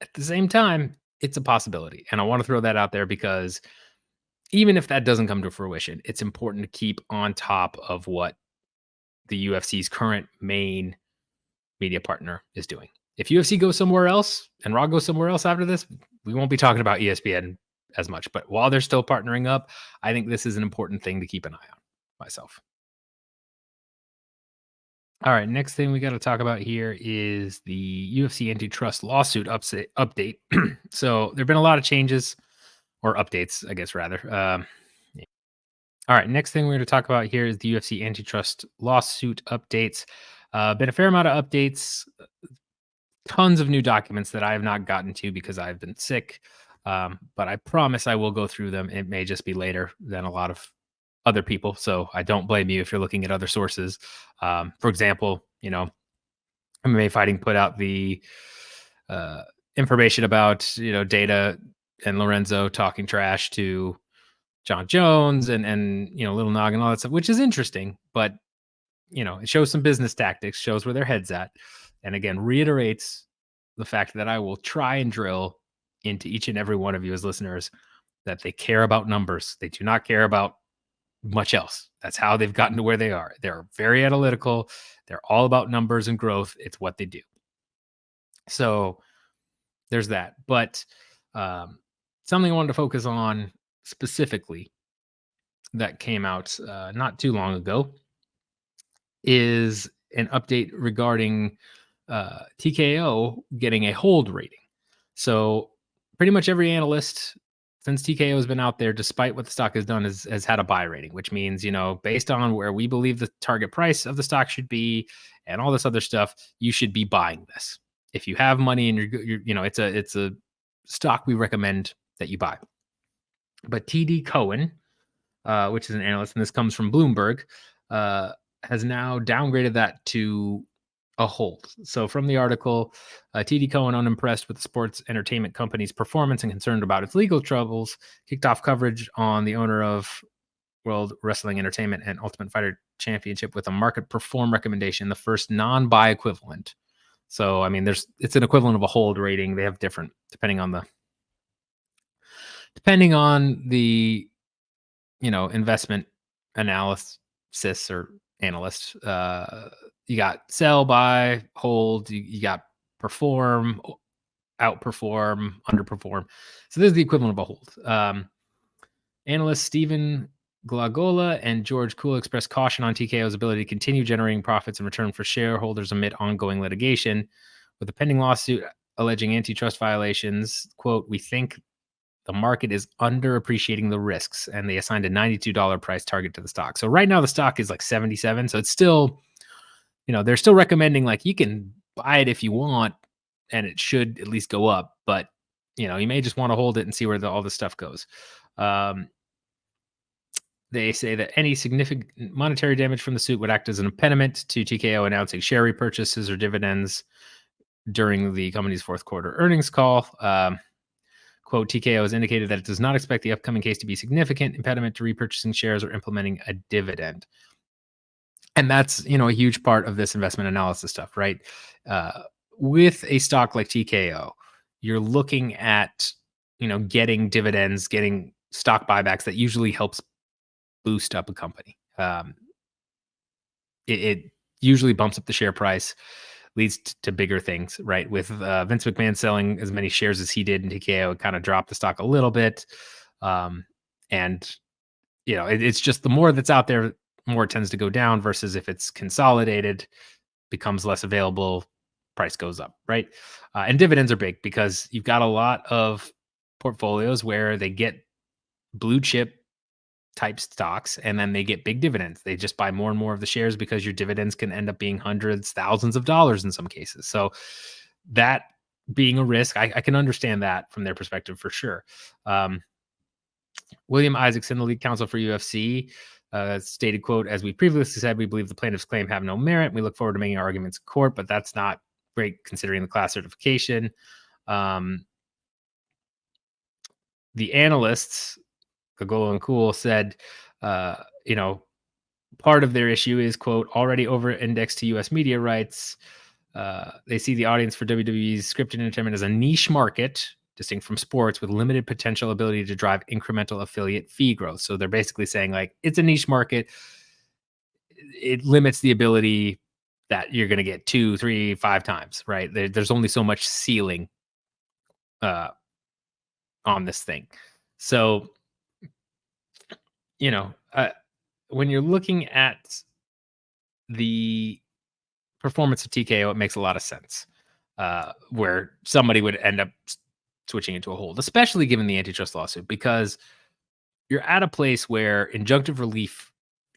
at the same time, it's a possibility, and I want to throw that out there because even if that doesn't come to fruition, it's important to keep on top of what the UFC's current main media partner is doing. If UFC goes somewhere else and Raw goes somewhere else after this, we won't be talking about ESPN as much. But while they're still partnering up, I think this is an important thing to keep an eye on myself. All right, next thing we got to talk about here is the UFC antitrust lawsuit update. So there have been a lot of changes or updates, I guess, rather. Yeah. All right, next thing we're going to talk about here is the UFC antitrust lawsuit updates. Been a fair amount of updates, tons of new documents that I have not gotten to because I've been sick. But I promise I will go through them. It may just be later than a lot of other people. So I don't blame you if you're looking at other sources. For example, MMA Fighting put out the uh, information about, Data and Lorenzo talking trash to John Jones and Little Nog and all that stuff, which is interesting, but it shows some business tactics, shows where their head's at, and again reiterates the fact that I will try and drill into each and every one of you as listeners that they care about numbers. They do not care about much else. That's how they've gotten to where they are. They're very analytical. They're all about numbers and growth. It's what they do. So there's that. But something I wanted to focus on specifically that came out not too long ago is an update regarding TKO getting a hold rating. So pretty much every analyst since TKO has been out there, despite what the stock has done, has had a buy rating, which means, based on where we believe the target price of the stock should be and all this other stuff, you should be buying this. If you have money and it's a stock we recommend that you buy. But TD Cohen, which is an analyst, and this comes from Bloomberg, has now downgraded that to a hold. So from the article, TD Cohen, unimpressed with the sports entertainment company's performance and concerned about its legal troubles, kicked off coverage on the owner of World Wrestling Entertainment and Ultimate Fighter Championship with a market perform recommendation, the first non-buy equivalent. So, I mean, it's an equivalent of a hold rating. They have different depending on the investment analysis or analyst. You got sell, buy, hold. You got perform, outperform, underperform. So this is the equivalent of a hold. Analysts Stephen Glagola and George Kula expressed caution on TKO's ability to continue generating profits in return for shareholders amid ongoing litigation. With a pending lawsuit alleging antitrust violations, quote, "We think the market is underappreciating the risks," and they assigned a $92 price target to the stock. So right now the stock is like 77. So it's still, they're still recommending like you can buy it if you want and it should at least go up, but you may just want to hold it and see where all this stuff goes. They say that any significant monetary damage from the suit would act as an impediment to TKO announcing share repurchases or dividends during the company's fourth quarter earnings call. Quote, TKO has indicated that it does not expect the upcoming case to be significant impediment to repurchasing shares or implementing a dividend. And that's, a huge part of this investment analysis stuff, right? With a stock like TKO, you're looking at, getting dividends, getting stock buybacks that usually helps boost up a company. It usually bumps up the share price, leads to bigger things, right? With Vince McMahon selling as many shares as he did in TKO, it kind of dropped the stock a little bit. And, it's just the more that's out there, more it tends to go down versus if it's consolidated, becomes less available, price goes up, right? And dividends are big because you've got a lot of portfolios where they get blue chip type stocks and then they get big dividends. They just buy more and more of the shares because your dividends can end up being hundreds, thousands of dollars in some cases. So that being a risk, I can understand that from their perspective for sure. William Isaacson, the lead counsel for UFC, stated, quote, "As we previously said, we believe the plaintiff's claim have no merit. We look forward to making our arguments in court, but that's not great considering the class certification." Um, the analysts, Kagolo and Cool, said, uh, you know, part of their issue is, quote, already over indexed to US media rights. They see the audience for WWE's scripted entertainment as a niche market, distinct from sports, with limited potential ability to drive incremental affiliate fee growth. So they're basically saying, like, it's a niche market. It limits the ability that you're going to get two, three, five times, right? There's only so much ceiling uh, on this thing. So, you know, when you're looking at the performance of TKO, it makes a lot of sense. Where somebody would end up switching into a hold, especially given the antitrust lawsuit, because you're at a place where injunctive relief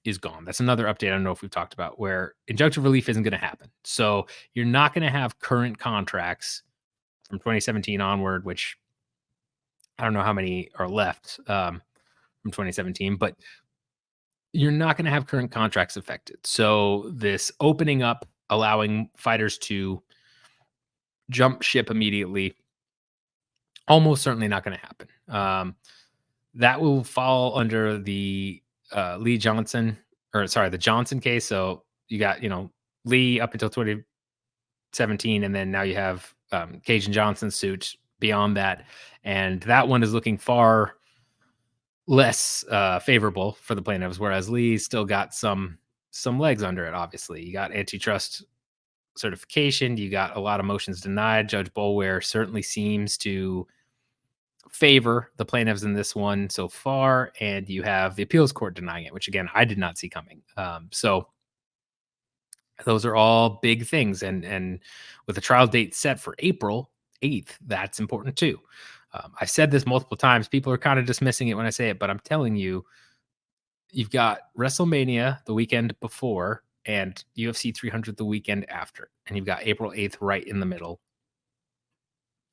is gone. That's another update I don't know if we've talked about, where injunctive relief isn't going to happen. So you're not going to have current contracts from 2017 onward, which I don't know how many are left from 2017, but you're not going to have current contracts affected. So this opening up, allowing fighters to jump ship immediately, almost certainly not going to happen. That will fall under the Lee Johnson, or sorry, the Johnson case. So you got, Lee up until 2017, and then now you have Cage and Johnson suit beyond that, and that one is looking far less favorable for the plaintiffs, whereas Lee still got some legs under it. Obviously, you got antitrust certification, you got a lot of motions denied. Judge Boulware certainly seems to favor the plaintiffs in this one so far, and you have the appeals court denying it, which again I did not see coming. So those are all big things, and with the trial date set for April 8th, that's important too. I've said this multiple times. People are kind of dismissing it when I say it, but I'm telling you, you've got WrestleMania the weekend before and UFC 300 the weekend after, and you've got April 8th right in the middle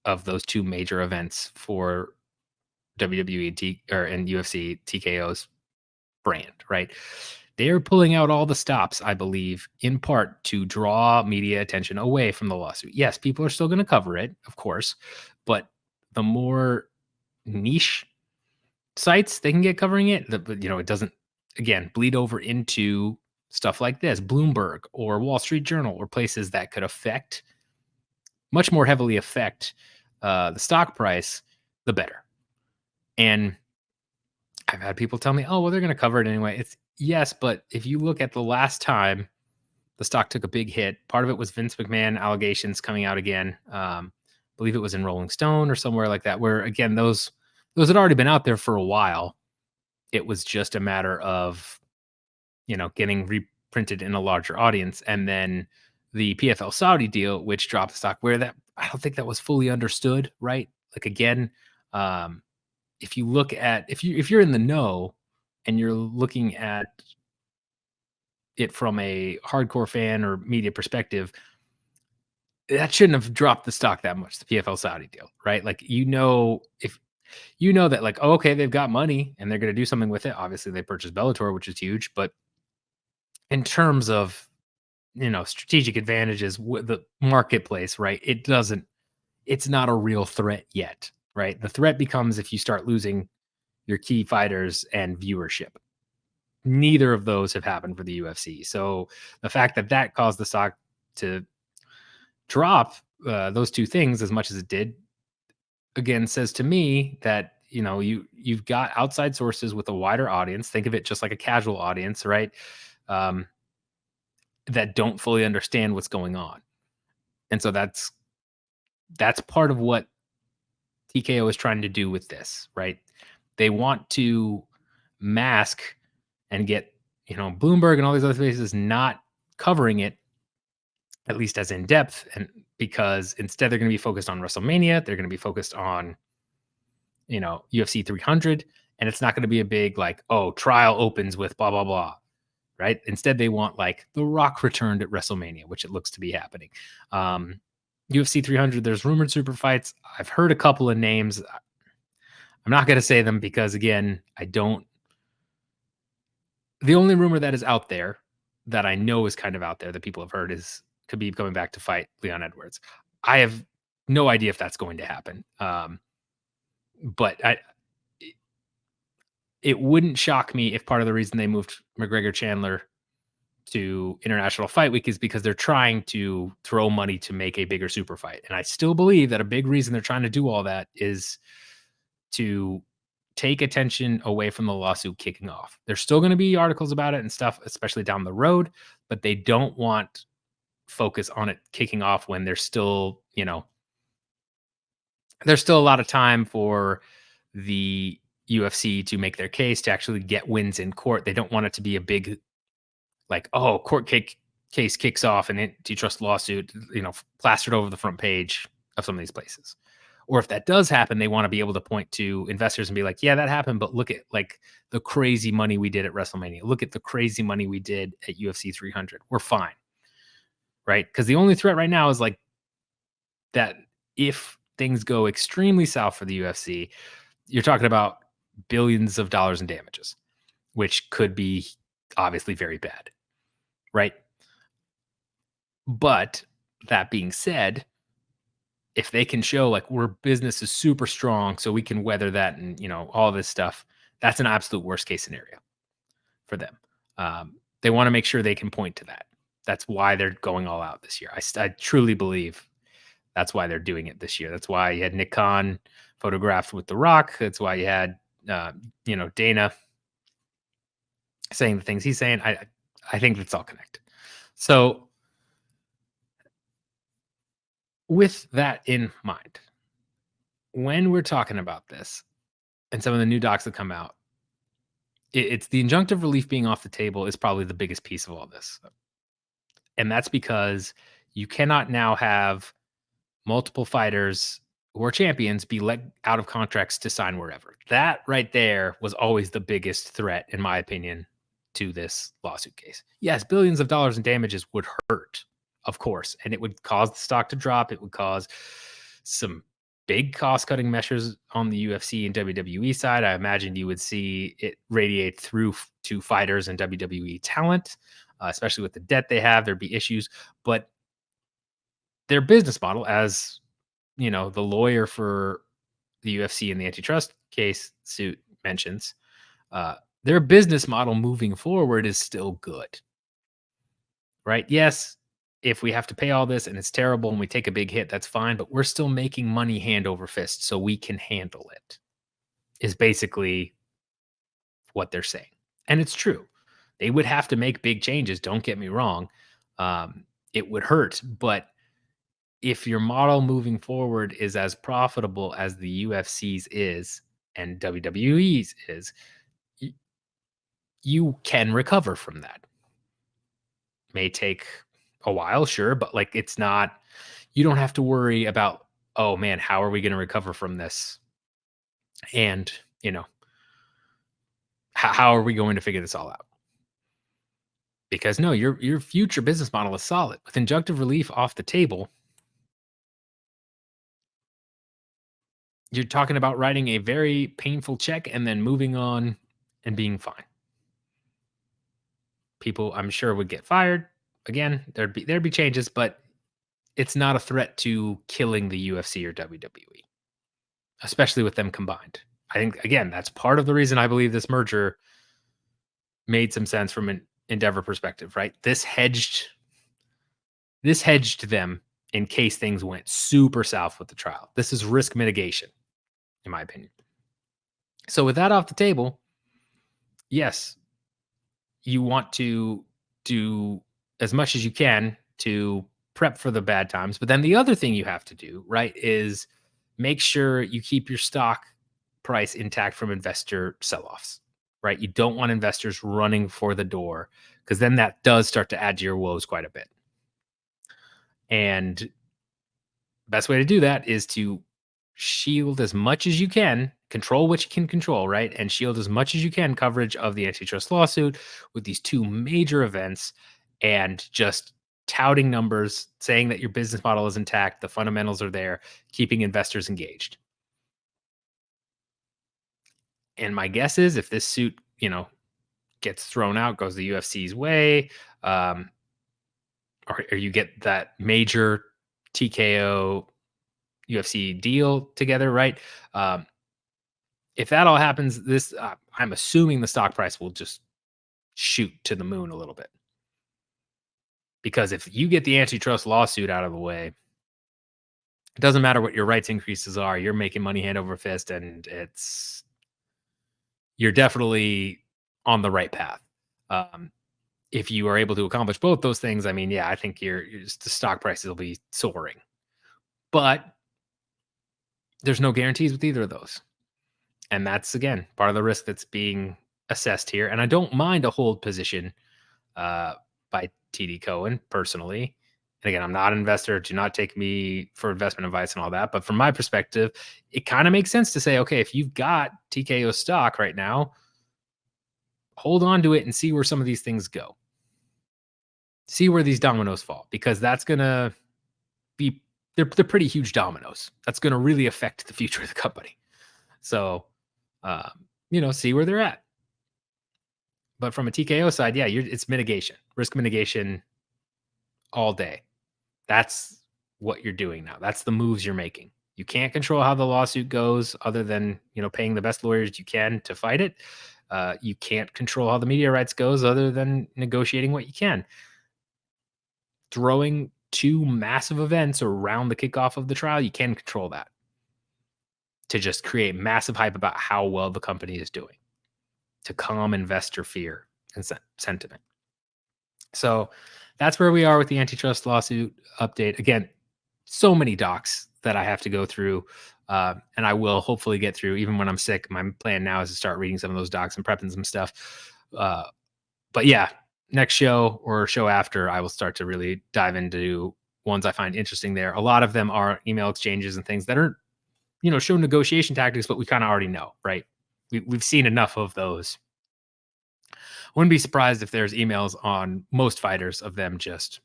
of those two major events for and UFC TKO's brand, right? They're pulling out all the stops, I believe, in part to draw media attention away from the lawsuit. Yes, people are still going to cover it, of course, but the more niche sites they can get covering it, it doesn't, again, bleed over into stuff like this, Bloomberg or Wall Street Journal, or places that could much more heavily affect the stock price, the better. And I've had people tell me, "Oh, well, they're going to cover it anyway." It's yes, but if you look at the last time the stock took a big hit, part of it was Vince McMahon allegations coming out again. I believe it was in Rolling Stone or somewhere like that, where again those had already been out there for a while. It was just a matter of getting reprinted in a larger audience, and then the PFL Saudi deal, which dropped the stock, where that I don't think that was fully understood, right? Like again, um, if you look at if you're in the know and you're looking at it from a hardcore fan or media perspective, that shouldn't have dropped the stock that much, the PFL Saudi deal, right? Like, if you know that, like, oh, okay, they've got money and they're going to do something with it. Obviously, they purchased Bellator, which is huge, but in terms of strategic advantages with the marketplace, right? It's not a real threat yet, right? The threat becomes if you start losing your key fighters and viewership. Neither of those have happened for the UFC. So the fact that that caused the stock to drop, those two things as much as it did, again, says to me that you've got outside sources with a wider audience. Think of it just like a casual audience, right? Um, that don't fully understand what's going on, and so that's part of what TKO is trying to do with this, right? They want to mask and get Bloomberg and all these other places not covering it, at least as in depth, and because instead they're going to be focused on WrestleMania, they're going to be focused on UFC 300, and it's not going to be a big like, oh, trial opens with blah blah blah, right? Instead, they want like The Rock returned at WrestleMania, which it looks to be happening. UFC 300, there's rumored super fights. I've heard a couple of names. I'm not going to say them because again, I don't. The only rumor that is out there that I know is kind of out there that people have heard is Khabib coming back to fight Leon Edwards. I have No idea if that's going to happen. But it wouldn't shock me if part of the reason they moved McGregor Chandler to International Fight Week is because they're trying to throw money to make a bigger super fight. And I still believe that a big reason they're trying to do all that is to take attention away from the lawsuit kicking off. There's still going to be articles about it and stuff, especially down the road, but they don't want focus on it kicking off when there's still, there's still a lot of time for the UFC to make their case to actually get wins in court. They don't want it to be a big like, oh, case kicks off and antitrust lawsuit, plastered over the front page of some of these places. Or if that does happen, they want to be able to point to investors and be like, yeah, that happened, but look at like the crazy money we did at WrestleMania. Look at the crazy money we did at UFC 300. We're fine, right? Because the only threat right now is like that if things go extremely south for the UFC, you're talking about billions of dollars in damages, which could be obviously very bad, right? But that being said, if they can show like we're business is super strong, so we can weather that and all this stuff, that's an absolute worst case scenario for them. They want to make sure they can point to that. That's why they're going all out this year. I truly believe that's why they're doing it this year. That's why you had Nick Khan photographed with The Rock. That's why you had Dana saying the things he's saying. I think it's all connected. So with that in mind, when we're talking about this and some of the new docs that come out, it's the injunctive relief being off the table is probably the biggest piece of all this. And that's because you cannot now have multiple fighters who are champions be let out of contracts to sign wherever. That right there was always the biggest threat, in my opinion, to this lawsuit case. Yes, billions of dollars in damages would hurt, of course, and it would cause the stock to drop. It would cause some big cost cutting measures on the UFC and WWE side. I imagine you would see it radiate through to fighters and WWE talent, especially with the debt they have. There'd be issues, but their business model, as the lawyer for the UFC and the antitrust case suit mentions, their business model moving forward is still good, right? Yes, if we have to pay all this and it's terrible and we take a big hit, that's fine, but we're still making money hand over fist so we can handle it, is basically what they're saying. And it's true. They would have to make big changes. Don't get me wrong. It would hurt, but if your model moving forward is as profitable as the UFC's is and WWE's is, you can recover from that. May take a while, sure, but like it's not, you don't have to worry about, oh man, how are we going to recover from this? And, how are we going to figure this all out? Because no, your future business model is solid. With injunctive relief off the table, you're talking about writing a very painful check and then moving on and being fine. People, I'm sure, would get fired. Again, there'd be changes, but it's not a threat to killing the UFC or WWE, especially with them combined. I think again, that's part of the reason I believe this merger made some sense from an Endeavor perspective, right? This hedged them in case things went super south with the trial. This is risk mitigation, in my opinion. So with that off the table, yes, you want to do as much as you can to prep for the bad times. But then the other thing you have to do, right, is make sure you keep your stock price intact from investor sell offs, right? You don't want investors running for the door because then that does start to add to your woes quite a bit. And best way to do that is to shield as much as you can, control what you can control, right? And shield as much as you can coverage of the antitrust lawsuit with these two major events and just touting numbers, saying that your business model is intact, the fundamentals are there, keeping investors engaged. And my guess is if this suit, gets thrown out, goes the UFC's way, or you get that major TKO UFC deal together, right? Um, if that all happens, I'm assuming the stock price will just shoot to the moon a little bit. Because if you get the antitrust lawsuit out of the way, it doesn't matter what your rights increases are. You're making money hand over fist, and you're definitely on the right path. Um, if you are able to accomplish both those things, I mean, yeah, I think the stock prices will be soaring. But there's no guarantees with either of those, and that's again part of the risk that's being assessed here. And I don't mind a hold position uh, by TD Cohen personally. And again, I'm not an investor. Do not take me for investment advice and all that. But from my perspective, it kind of makes sense to say, okay, if you've got TKO stock right now, hold on to it and see where some of these things go. See where these dominoes fall, because that's going to be, they're pretty huge dominoes. That's going to really affect the future of the company. So, um, see where they're at. But from a TKO side, yeah, it's mitigation, risk mitigation all day. That's what you're doing now. That's the moves you're making. You can't control how the lawsuit goes other than, paying the best lawyers you can to fight it. You can't control how the media rights goes other than negotiating what you can. Throwing two massive events around the kickoff of the trial, you can control that to just create massive hype about how well the company is doing, to calm investor fear and sentiment. So that's where we are with the antitrust lawsuit update. Again, so many docs that I have to go through, and I will hopefully get through even when I'm sick. My plan now is to start reading some of those docs and prepping some stuff. But yeah, next show or show after, I will start to really dive into ones I find interesting there. A lot of them are email exchanges and things that aren't, show negotiation tactics, but we kind of already know, right? We've seen enough of those. Wouldn't be surprised if there's emails on most fighters of them just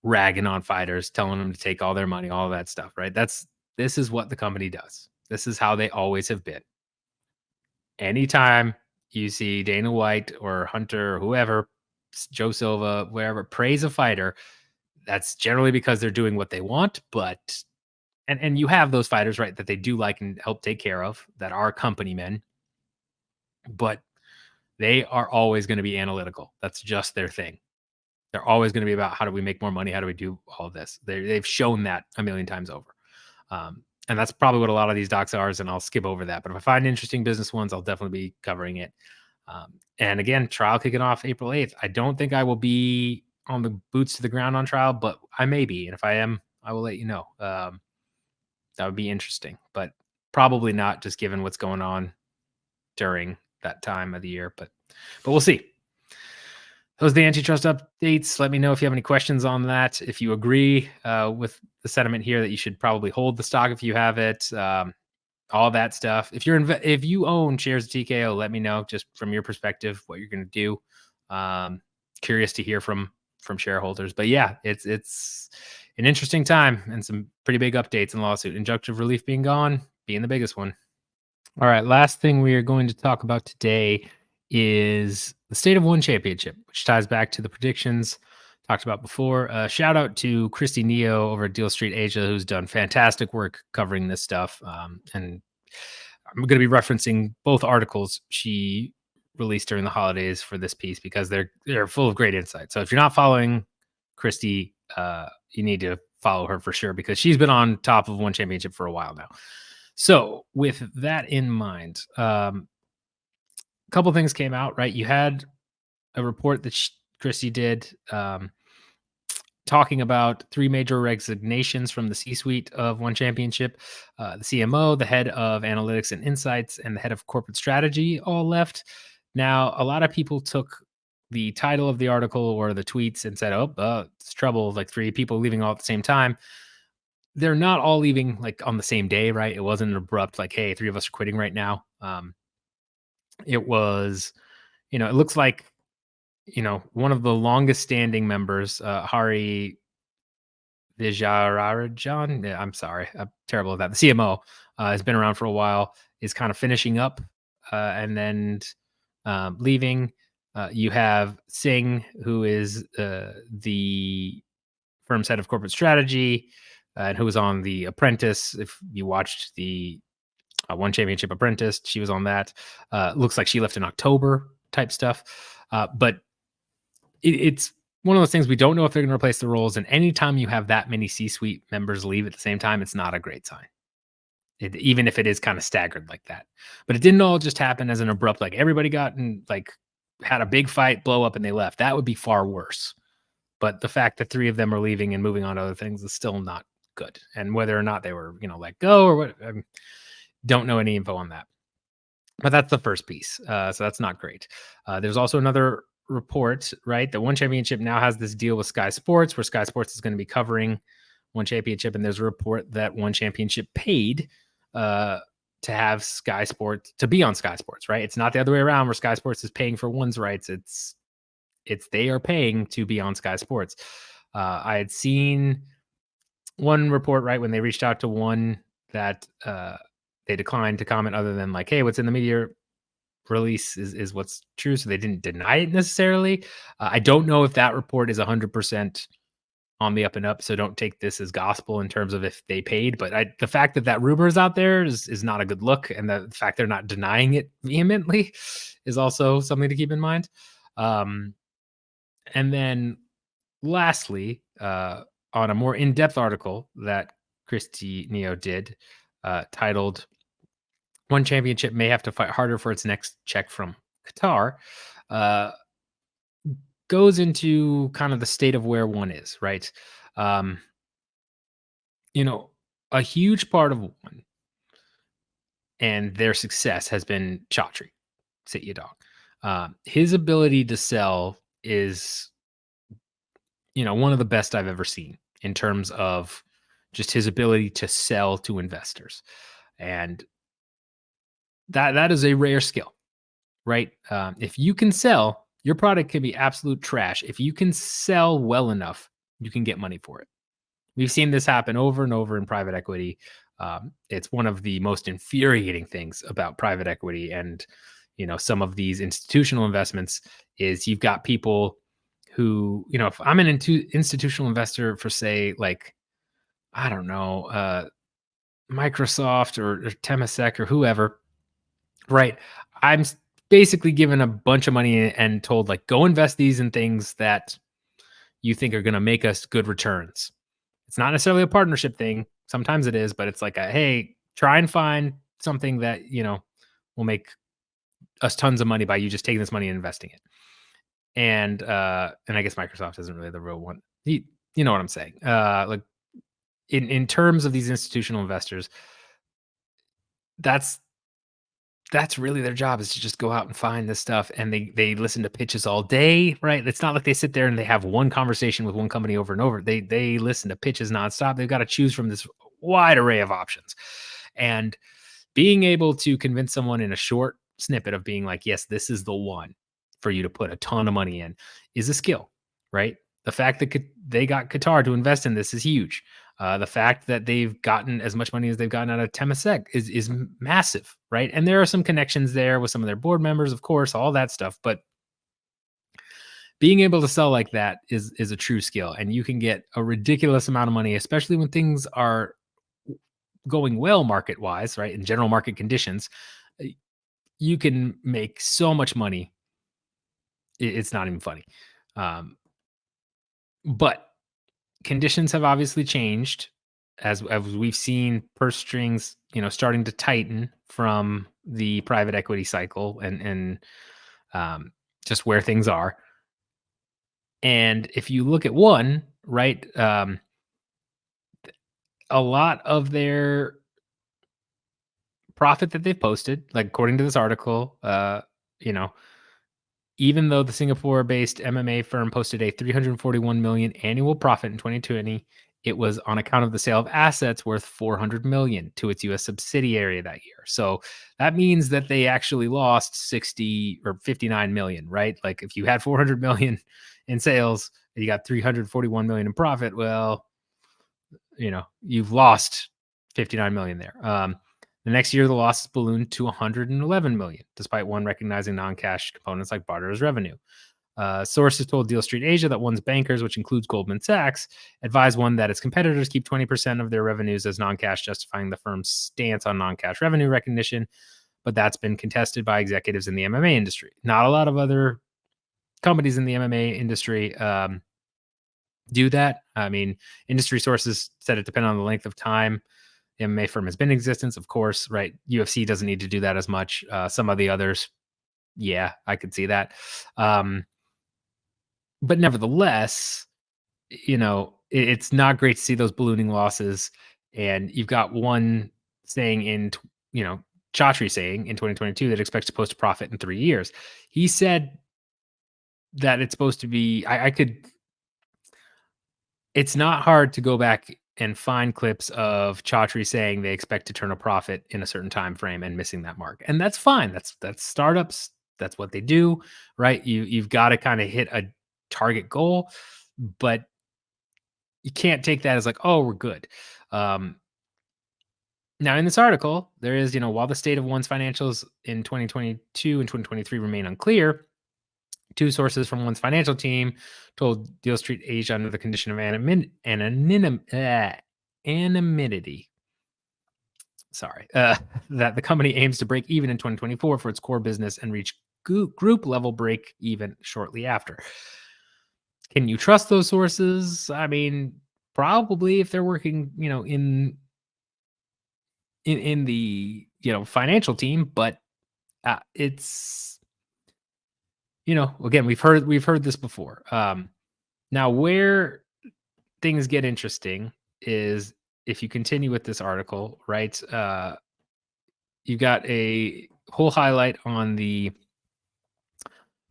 ragging on fighters, telling them to take all their money, all of that stuff, right? This is what the company does. This is how they always have been. Anytime you see Dana White or Hunter or whoever, Joe Silva, wherever, praise a fighter, that's generally because they're doing what they want. But and you have those fighters, right, that they do like and help take care of, that are company men, but they are always going to be analytical. That's just their thing. They're always going to be about how do we make more money? How do we do all this? They've shown that a million times over. And that's probably what a lot of these docs are, and I'll skip over that. But if I find interesting business ones, I'll definitely be covering it. And again, trial kicking off April 8th. I don't think I will be on the boots to the ground on trial, but I may be. And if I am, I will let you know. That would be interesting, but probably not, just given what's going on during that time of the year. But we'll see. Those are the antitrust updates. Let me know if you have any questions on that. If you agree with the sentiment here that you should probably hold the stock if you have it, all that stuff. If you own shares of TKO, let me know just from your perspective what you're going to do. Curious to hear from shareholders. But yeah, it's an interesting time and some pretty big updates in lawsuit. Injunctive relief being gone, being the biggest one. All right, last thing we are going to talk about today is the State of One Championship, which ties back to the predictions talked about before. Shout out to Christy Neo over at Deal Street Asia, who's done fantastic work covering this stuff. And I'm going to be referencing both articles she released during the holidays for this piece because they're full of great insight. So if you're not following Christy, you need to follow her for sure, because she's been on top of One Championship for a while now. So with that in mind, a couple things came out, right? You had a report that Christy did talking about 3 major resignations from the C-suite of One Championship. The CMO, the head of analytics and insights, and the head of corporate strategy all left. Now, a lot of people took the title of the article or the tweets and said, oh, it's trouble, like 3 people leaving all at the same time. They're not all leaving like on the same day, right? It wasn't an abrupt, like, hey, 3 of us are quitting right now. It was, it looks like, one of the longest standing members, Hari Vijayarajan. Yeah, I'm sorry, I'm terrible at that. The CMO has been around for a while, is kind of finishing up and then leaving. You have Singh, who is the firm's head of corporate strategy. and who was on The Apprentice. If you watched the One Championship Apprentice, she was on that. Looks like she left in October type stuff. But it's one of those things we don't know if they're going to replace the roles. And anytime you have that many C-suite members leave at the same time, it's not a great sign. Even if it is kind of staggered like that. But it didn't all just happen as an abrupt, like everybody got in, like had a big fight, blow up, and they left. That would be far worse. But the fact that 3 of them are leaving and moving on to other things is still not good. And whether or not they were, let go or what, don't know any info on that. But that's the first piece. So that's not great. There's also another report, right? The One Championship now has this deal with Sky Sports, where Sky Sports is going to be covering One Championship. And there's a report that One Championship paid to have Sky Sports, to be on Sky Sports, right? It's not the other way around where Sky Sports is paying for One's rights. It's they are paying to be on Sky Sports. I had seen one report, right, when they reached out to One, that they declined to comment other than like, hey, what's in the media release is what's true. So they didn't deny it necessarily. I don't know if that report is 100% on the up and up. So don't take this as gospel in terms of if they paid. But the fact that rumor is out there is not a good look. And the fact they're not denying it vehemently is also something to keep in mind. And then lastly, on a more in-depth article that Christy Neo did, titled "One Championship May Have to Fight Harder for Its Next Check from Qatar," goes into kind of the state of where One is, right? A huge part of One and their success has been Chaudhry, Satyadog. His ability to sell is, one of the best I've ever seen in terms of just his ability to sell to investors. And that is a rare skill, right? If you can sell, your product can be absolute trash. If you can sell well enough, you can get money for it. We've seen this happen over and over in private equity. It's one of the most infuriating things about private equity and some of these institutional investments is you've got people who, if I'm an institutional investor for, say, like, I don't know, Microsoft or Temasek or whoever, right? I'm basically given a bunch of money and told, like, go invest these in things that you think are going to make us good returns. It's not necessarily a partnership thing. Sometimes it is, but it's like, hey, try and find something that, will make us tons of money by you just taking this money and investing it. And I guess Microsoft isn't really the real one. You know what I'm saying? Like in terms of these institutional investors, that's really their job, is to just go out and find this stuff, and they listen to pitches all day, right? It's not like they sit there and they have one conversation with one company over and over. They listen to pitches nonstop. They've got to choose from this wide array of options, and being able to convince someone in a short snippet of being like, yes, this is the one for you to put a ton of money in, is a skill, right? The fact that they got Qatar to invest in this is huge. The fact that they've gotten as much money as they've gotten out of Temasek is massive, right? And there are some connections there with some of their board members, of course, all that stuff. But being able to sell like that is a true skill, and you can get a ridiculous amount of money, especially when things are going well market wise, right? In general market conditions, you can make so much money. It's not even funny. But conditions have obviously changed as we've seen purse strings, starting to tighten from the private equity cycle and just where things are. And if you look at One, right, a lot of their profit that they've posted, like according to this article, even though the Singapore-based MMA firm posted a 341 million annual profit in 2020, it was on account of the sale of assets worth 400 million to its U.S. subsidiary that year. So that means that they actually lost 60 or 59 million, right? Like if you had 400 million in sales and you got 341 million in profit, well, you've lost 59 million there. The next year, the losses ballooned to 111 million, despite One recognizing non-cash components like barter as revenue. Sources told Deal Street Asia that one's bankers, which includes Goldman Sachs, advised one that its competitors keep 20% of their revenues as non-cash, justifying the firm's stance on non-cash revenue recognition. But that's been contested by executives in the MMA industry. Not a lot of other companies in the MMA industry do that. I mean, industry sources said it depended on the length of time the MMA firm has been in existence, of course, right? UFC doesn't need to do that as much. Some of the others, yeah, I could see that. But nevertheless, it's not great to see those ballooning losses. And you've got one saying Chaudhry saying in 2022 that expects to post a profit in 3 years. He said that it's supposed to be, it's not hard to go back and find clips of Chaudhry saying they expect to turn a profit in a certain time frame and missing that mark. And that's fine. That's startups. That's what they do, right? You've got to kind of hit a target goal, but you can't take that as like, oh, we're good. Now, in this article, there is, while the state of one's financials in 2022 and 2023 remain unclear, two sources from one's financial team told Deal Street Asia under the condition of anonymity. That the company aims to break even in 2024 for its core business and reach group level break even shortly after. Can you trust those sources? I mean, probably if they're working, in the financial team, but it's again, we've heard this before. Now where things get interesting is if you continue with this article, right? You've got a whole highlight on the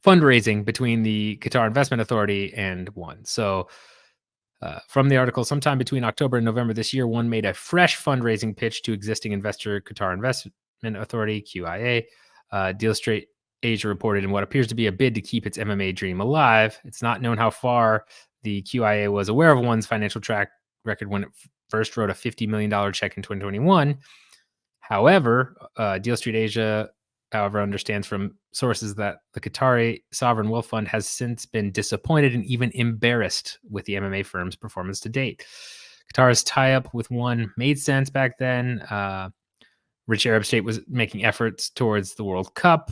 fundraising between the Qatar Investment Authority and One. So from the article, sometime between October and November this year, One made a fresh fundraising pitch to existing investor Qatar Investment Authority, QIA. Deal Street Asia reported in what appears to be a bid to keep its MMA dream alive. It's not known how far the QIA was aware of One's financial track record when it first wrote a $50 million check in 2021. However, Deal Street Asia, understands from sources that the Qatari Sovereign Wealth Fund has since been disappointed and even embarrassed with the MMA firm's performance to date. Qatar's tie-up with One made sense back then. Rich Arab state was making efforts towards the World Cup,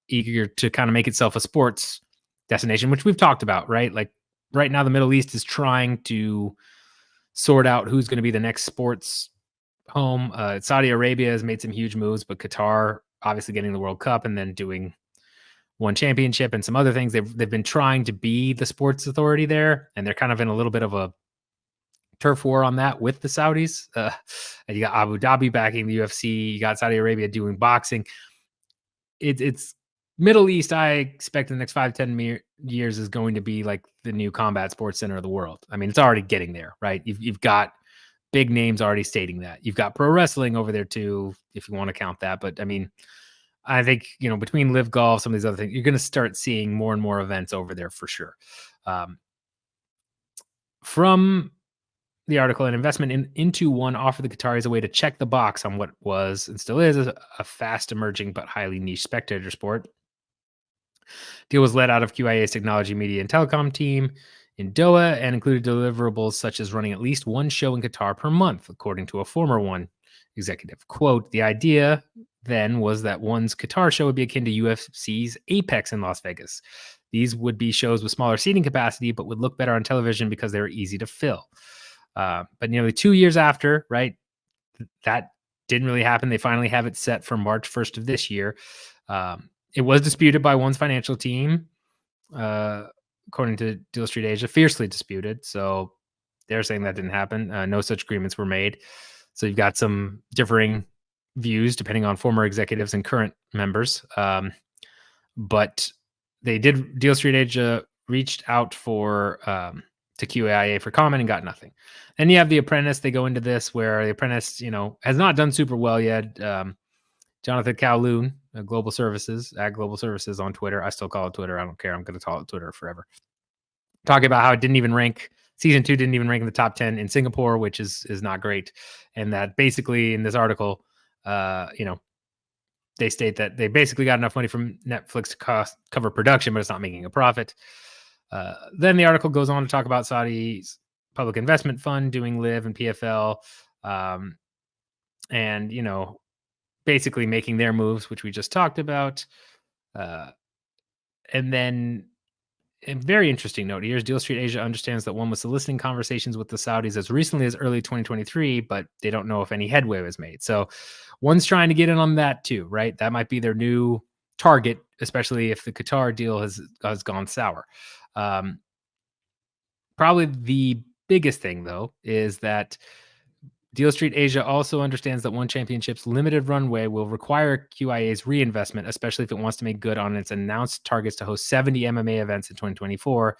eager to kind of make itself a sports destination, which we've talked about, right? Like right now, the Middle East is trying to sort out who's going to be the next sports home. Saudi Arabia has made some huge moves, but Qatar obviously getting the World Cup and then doing one championship and some other things. They've been trying to be the sports authority there, and they're kind of in a little bit of a turf war on that with the Saudis. And you got Abu Dhabi backing the UFC. You got Saudi Arabia doing boxing. It's Middle East. I expect in the next 5-10 years is going to be like the new combat sports center of the world. I mean, it's already getting there, right? You've got big names already stating that. You've got pro wrestling over there too, if you want to count that. But I mean, I think, between Live Golf, some of these other things, you're going to start seeing more and more events over there for sure. From the article, an investment into One offered the Qataris a way to check the box on what was and still is a fast emerging but highly niche spectator sport. Deal was led out of QIA's technology, media, and telecom team in Doha and included deliverables such as running at least one show in Qatar per month, according to a former One executive. Quote, the idea then was that One's Qatar show would be akin to UFC's Apex in Las Vegas. These would be shows with smaller seating capacity, but would look better on television because they were easy to fill. But nearly 2 years after, right, that didn't really happen. They finally have it set for March 1st of this year. It was disputed by One's financial team, according to Deal Street Asia, fiercely disputed. So they're saying that didn't happen. No such agreements were made. So you've got some differing views depending on former executives and current members. But they did. Deal Street Asia reached out to QIA for comment and got nothing. And you have The Apprentice. They go into this where The Apprentice, has not done super well yet. Jonathan Kowloon, Global Services, at Global Services on Twitter. I still call it Twitter. I don't care. I'm going to call it Twitter forever. Talking about how it didn't even rank. Season 2 didn't even rank in the top 10 in Singapore, which is not great. And that basically in this article, they state that they basically got enough money from Netflix to cover production, but it's not making a profit. Then the article goes on to talk about Saudi's public investment fund doing live and PFL, um, and basically making their moves, which we just talked about. Uh, and then a very interesting note here is Deal Street Asia understands that one was soliciting conversations with the Saudis as recently as early 2023, but they don't know if any headway was made. So one's trying to get in on that too, right? That might be their new target, especially if the Qatar deal has gone sour. Probably the biggest thing, though, is that Deal Street Asia also understands that One Championship's limited runway will require QIA's reinvestment, especially if it wants to make good on its announced targets to host 70 MMA events in 2024,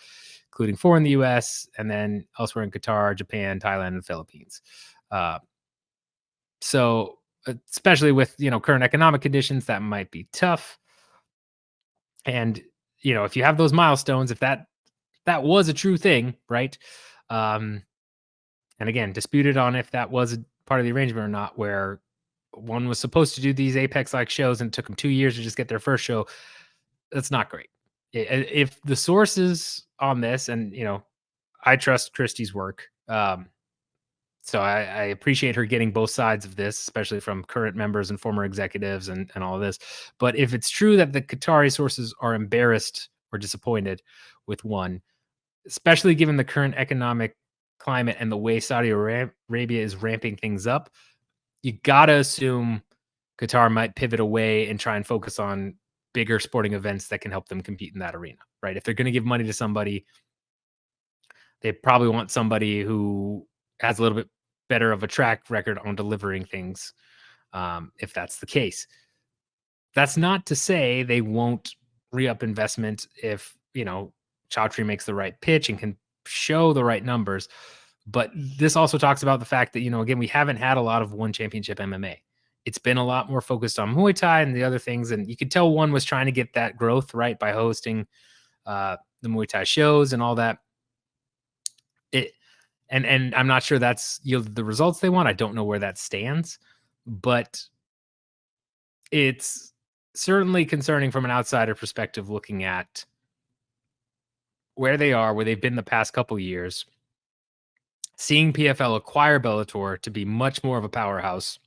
including 4 in the US and then elsewhere in Qatar, Japan, Thailand, and the Philippines. Uh, so, especially with current economic conditions, that might be tough. And if you have those milestones, if that was a true thing, right? Um, and again, disputed on if that was a part of the arrangement or not, where one was supposed to do these Apex like shows and it took them 2 years to just get their first show. That's not great. If the sources on this, and I trust Christie's work, so I appreciate her getting both sides of this, especially from current members and former executives and all of this. But if it's true that the Qatari sources are embarrassed or disappointed with one, especially given the current economic climate and the way Saudi Arabia is ramping things up, you got to assume Qatar might pivot away and try and focus on bigger sporting events that can help them compete in that arena, right? If they're going to give money to somebody, they probably want somebody who has a little bit better of a track record on delivering things, if that's the case. That's not to say they won't re-up investment if, Chaudhry makes the right pitch and can show the right numbers. But this also talks about the fact that, again, we haven't had a lot of One Championship MMA. It's been a lot more focused on Muay Thai and the other things. And you could tell one was trying to get that growth, right, by hosting the Muay Thai shows and all that. And I'm not sure that's yielded the results they want. I don't know where that stands, but it's certainly concerning from an outsider perspective looking at where they are, where they've been the past couple years, seeing PFL acquire Bellator to be much more of a powerhouse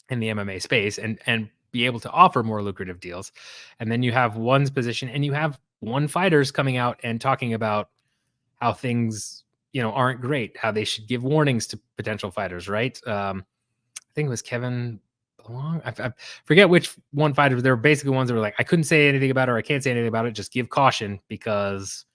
in the MMA space and be able to offer more lucrative deals. And then you have one's position and you have one fighters coming out and talking about how things, aren't great, how they should give warnings to potential fighters, right? I think it was Kevin Belong. I forget which one fighter. There were basically ones that were like, I couldn't say anything about it, or I can't say anything about it. Just give caution because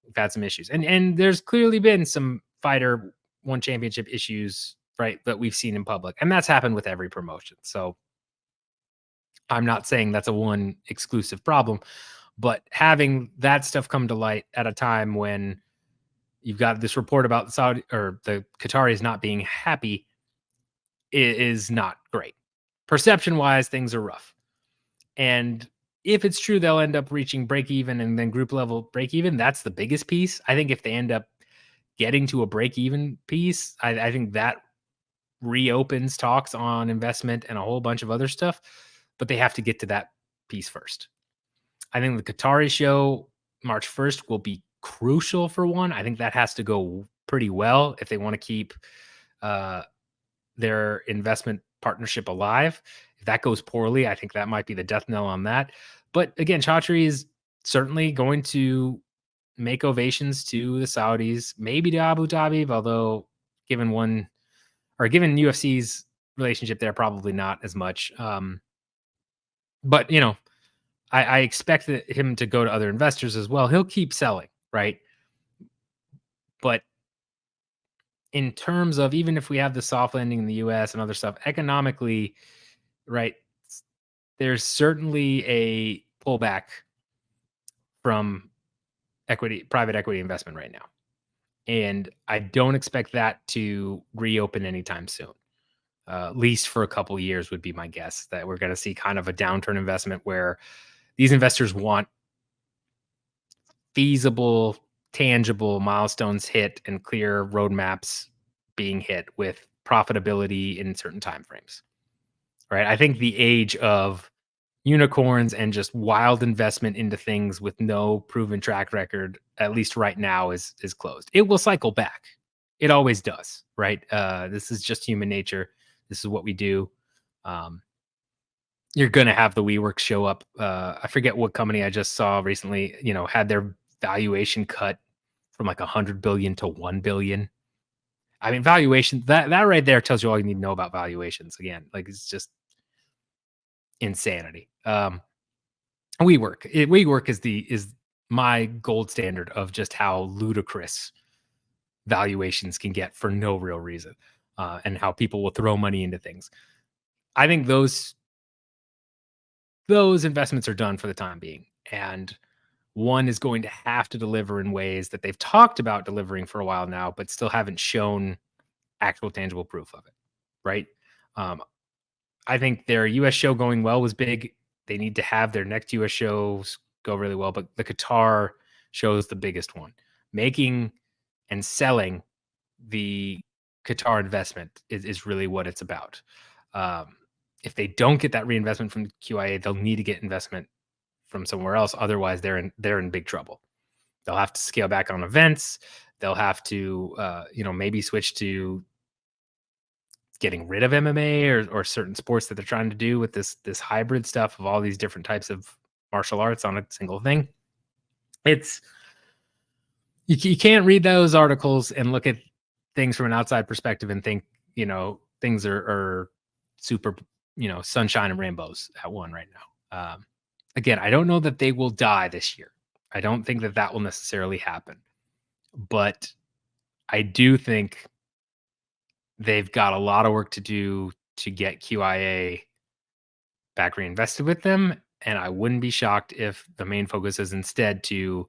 we've had some issues. And there's clearly been some fighter One Championship issues, right, that we've seen in public. And that's happened with every promotion. So I'm not saying that's a one exclusive problem, but having that stuff come to light at a time when you've got this report about Saudi or the Qataris not being happy is not great. Perception wise, things are rough. And if it's true, they'll end up reaching break even and then group level break even. That's the biggest piece. I think if they end up getting to a break even piece, I think that reopens talks on investment and a whole bunch of other stuff. But they have to get to that piece first. I think the Qatari show March 1st will be crucial for one. I think that has to go pretty well if they want to keep their investment partnership alive. If that goes poorly, I think that might be the death knell on that. But again, Chaudhry is certainly going to make ovations to the Saudis, maybe to Abu Dhabi, although given UFC's relationship there, probably not as much. But I expect him to go to other investors as well. He'll keep selling, right? But in terms of, even if we have the soft landing in the US and other stuff, economically, right, there's certainly a pullback from private equity investment right now. And I don't expect that to reopen anytime soon. At least for a couple years would be my guess, that we're going to see kind of a downturn investment where these investors want feasible, tangible milestones hit and clear roadmaps being hit with profitability in certain timeframes. right? I think the age of unicorns and just wild investment into things with no proven track record, at least right now, is closed. It will cycle back. It always does, right? This is just human nature. This is what we do. Um, you're gonna have the WeWork show up. I forget what company I just saw recently, had their valuation cut from like 100 billion to 1 billion. I mean, valuation, that right there tells you all you need to know about valuations. Again, like, it's just insanity. WeWork is my gold standard of just how ludicrous valuations can get for no real reason, and how people will throw money into things. I think those investments are done for the time being, and one is going to have to deliver in ways that they've talked about delivering for a while now, but still haven't shown actual tangible proof of it, right? Um, I think their US show going well was big. They need to have their next US shows go really well, but the Qatar show is the biggest one. Making and selling the Qatar investment is really what it's about. Um, if they don't get that reinvestment from the QIA, they'll need to get investment from somewhere else. Otherwise, they're in big trouble. They'll have to scale back on events. They'll have to, maybe switch to getting rid of MMA or certain sports that they're trying to do with this hybrid stuff of all these different types of martial arts on a single thing. It's you can't read those articles and look at things from an outside perspective and think, things are super, sunshine and rainbows at one right now. Again, I don't know that they will die this year. I don't think that will necessarily happen, but I do think they've got a lot of work to do to get QIA back reinvested with them. And I wouldn't be shocked if the main focus is instead to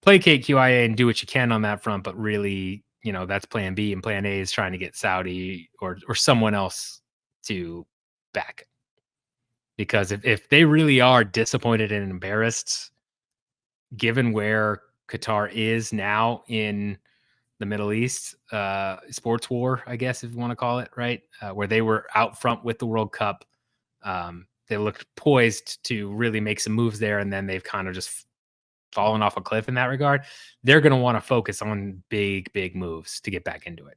placate QIA and do what you can on that front, but really, that's plan B, and plan A is trying to get Saudi or someone else to back it. Because if they really are disappointed and embarrassed, given where Qatar is now in the Middle East, sports war, I guess, if you want to call it, right? Where they were out front with the World Cup. They looked poised to really make some moves there, and then they've kind of just fallen off a cliff in that regard. They're going to want to focus on big, big moves to get back into it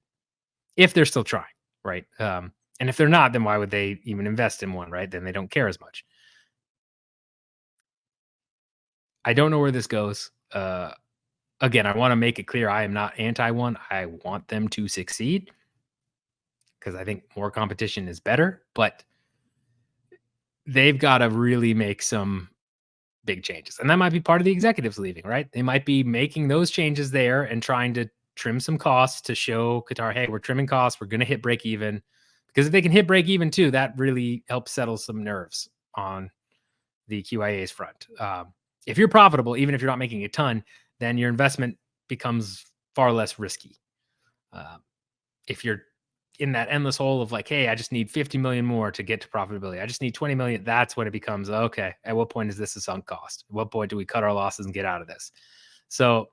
if they're still trying, right? And if they're not, then why would they even invest in one, right? Then they don't care as much. I don't know where this goes. Again, I want to make it clear I am not anti one. I want them to succeed because I think more competition is better, but they've got to really make some big changes. And that might be part of the executives leaving, right? They might be making those changes there and trying to trim some costs to show Qatar, hey, we're trimming costs. We're going to hit break even. Because if they can hit break even too, that really helps settle some nerves on the QIA's front. If you're profitable, even if you're not making a ton, then your investment becomes far less risky. If you're in that endless hole of like, hey, I just need 50 million more to get to profitability. I just need 20 million. That's when it becomes, okay, at what point is this a sunk cost? At what point do we cut our losses and get out of this? So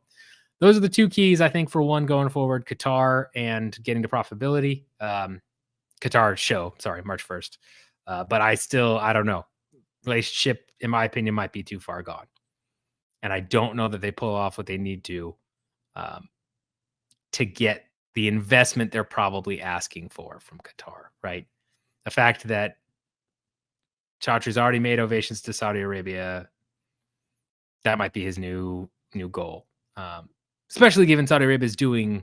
those are the two keys, I think, for one going forward, Qatar and getting to profitability. Qatar show, sorry, March 1st. But I don't know. Relationship, in my opinion, might be too far gone. And I don't know that they pull off what they need um, to get the investment they're probably asking for from Qatar, right? The fact that Chaudhry's already made ovations to Saudi Arabia, that might be his new goal. Especially given Saudi Arabia is doing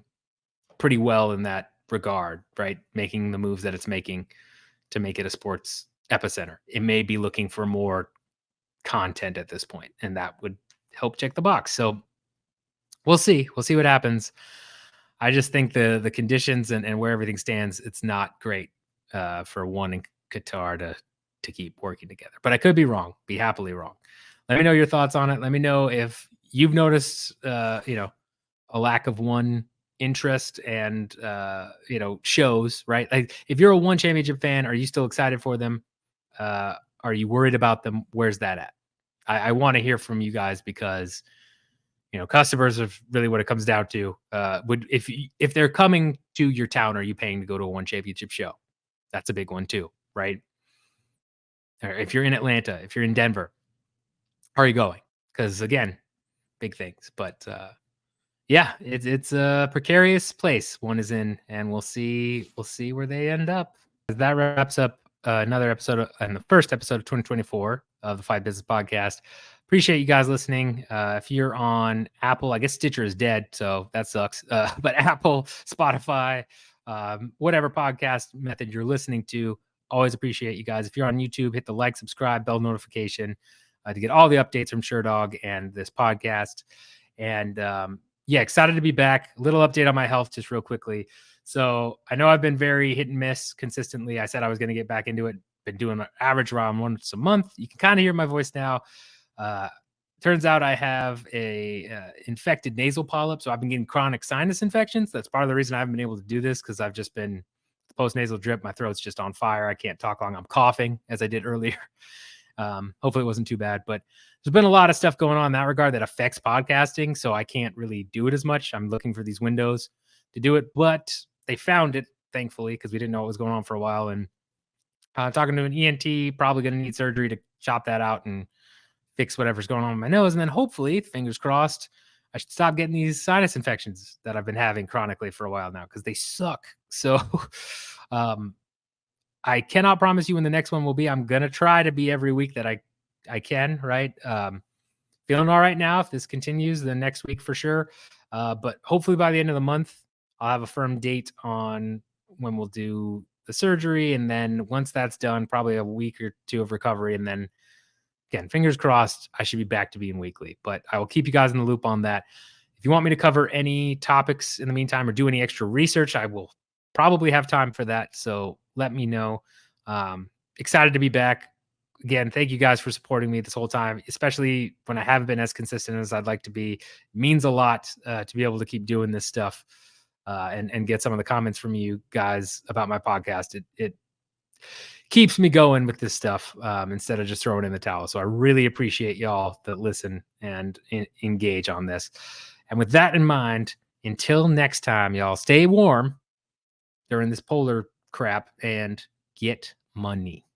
pretty well in that regard, right? Making the moves that it's making to make it a sports epicenter. It may be looking for more content at this point, and that would help check the box. So we'll see. We'll see what happens. I just think the conditions and where everything stands, it's not great for one in Qatar to keep working together. But I could be wrong. Be happily wrong. Let me know your thoughts on it. Let me know if you've noticed, a lack of one interest and shows. Right, like if you're a one championship fan, are you still excited for them? Are you worried about them? Where's that at? I want to hear from you guys because customers are really what it comes down to. If they're coming to your town, are you paying to go to a one championship show? That's a big one too, right? or if you're in Atlanta, if you're in Denver, how are you going? Because again, big things. But yeah, it's a precarious place one is in, and we'll see where they end up. That wraps up another episode and the first episode of 2024 of the Fight Business Podcast. Appreciate you guys listening. If you're on Apple, I guess Stitcher is dead, so that sucks. But Apple, Spotify, whatever podcast method you're listening to, always appreciate you guys. If you're on YouTube, hit the like, subscribe, bell notification to get all the updates from Sherdog and this podcast. And yeah, excited to be back. A little update on my health just real quickly. So I know I've been very hit and miss consistently. I said I was going to get back into it. Been doing an average around once a month. You can kind of hear my voice now. Turns out I have a infected nasal polyp. So I've been getting chronic sinus infections. That's part of the reason I haven't been able to do this, because I've just been post-nasal drip. My throat's just on fire. I can't talk long. I'm coughing as I did earlier. Hopefully it wasn't too bad, but there's been a lot of stuff going on in that regard that affects podcasting. So I can't really do it as much. I'm looking for these windows to do it, but they found it, thankfully, because we didn't know what was going on for a while. And talking to an ENT, probably going to need surgery to chop that out and fix whatever's going on with my nose. And then hopefully, fingers crossed, I should stop getting these sinus infections that I've been having chronically for a while now, because they suck. So I cannot promise you when the next one will be. I'm going to try to be every week that I can, right? Feeling all right now. If this continues, then next week for sure. But hopefully by the end of the month, I'll have a firm date on when we'll do the surgery. And then once that's done, probably a week or two of recovery. And then again, fingers crossed, I should be back to being weekly. But I will keep you guys in the loop on that. If you want me to cover any topics in the meantime or do any extra research, I will probably have time for that. So let me know. Excited to be back. Again, thank you guys for supporting me this whole time, especially when I haven't been as consistent as I'd like to be. It means a lot to be able to keep doing this stuff and get some of the comments from you guys about my podcast. It keeps me going with this stuff instead of just throwing in the towel. So I really appreciate y'all that listen and engage on this. And with that in mind, until next time, y'all, stay warm during this polar crap and get money.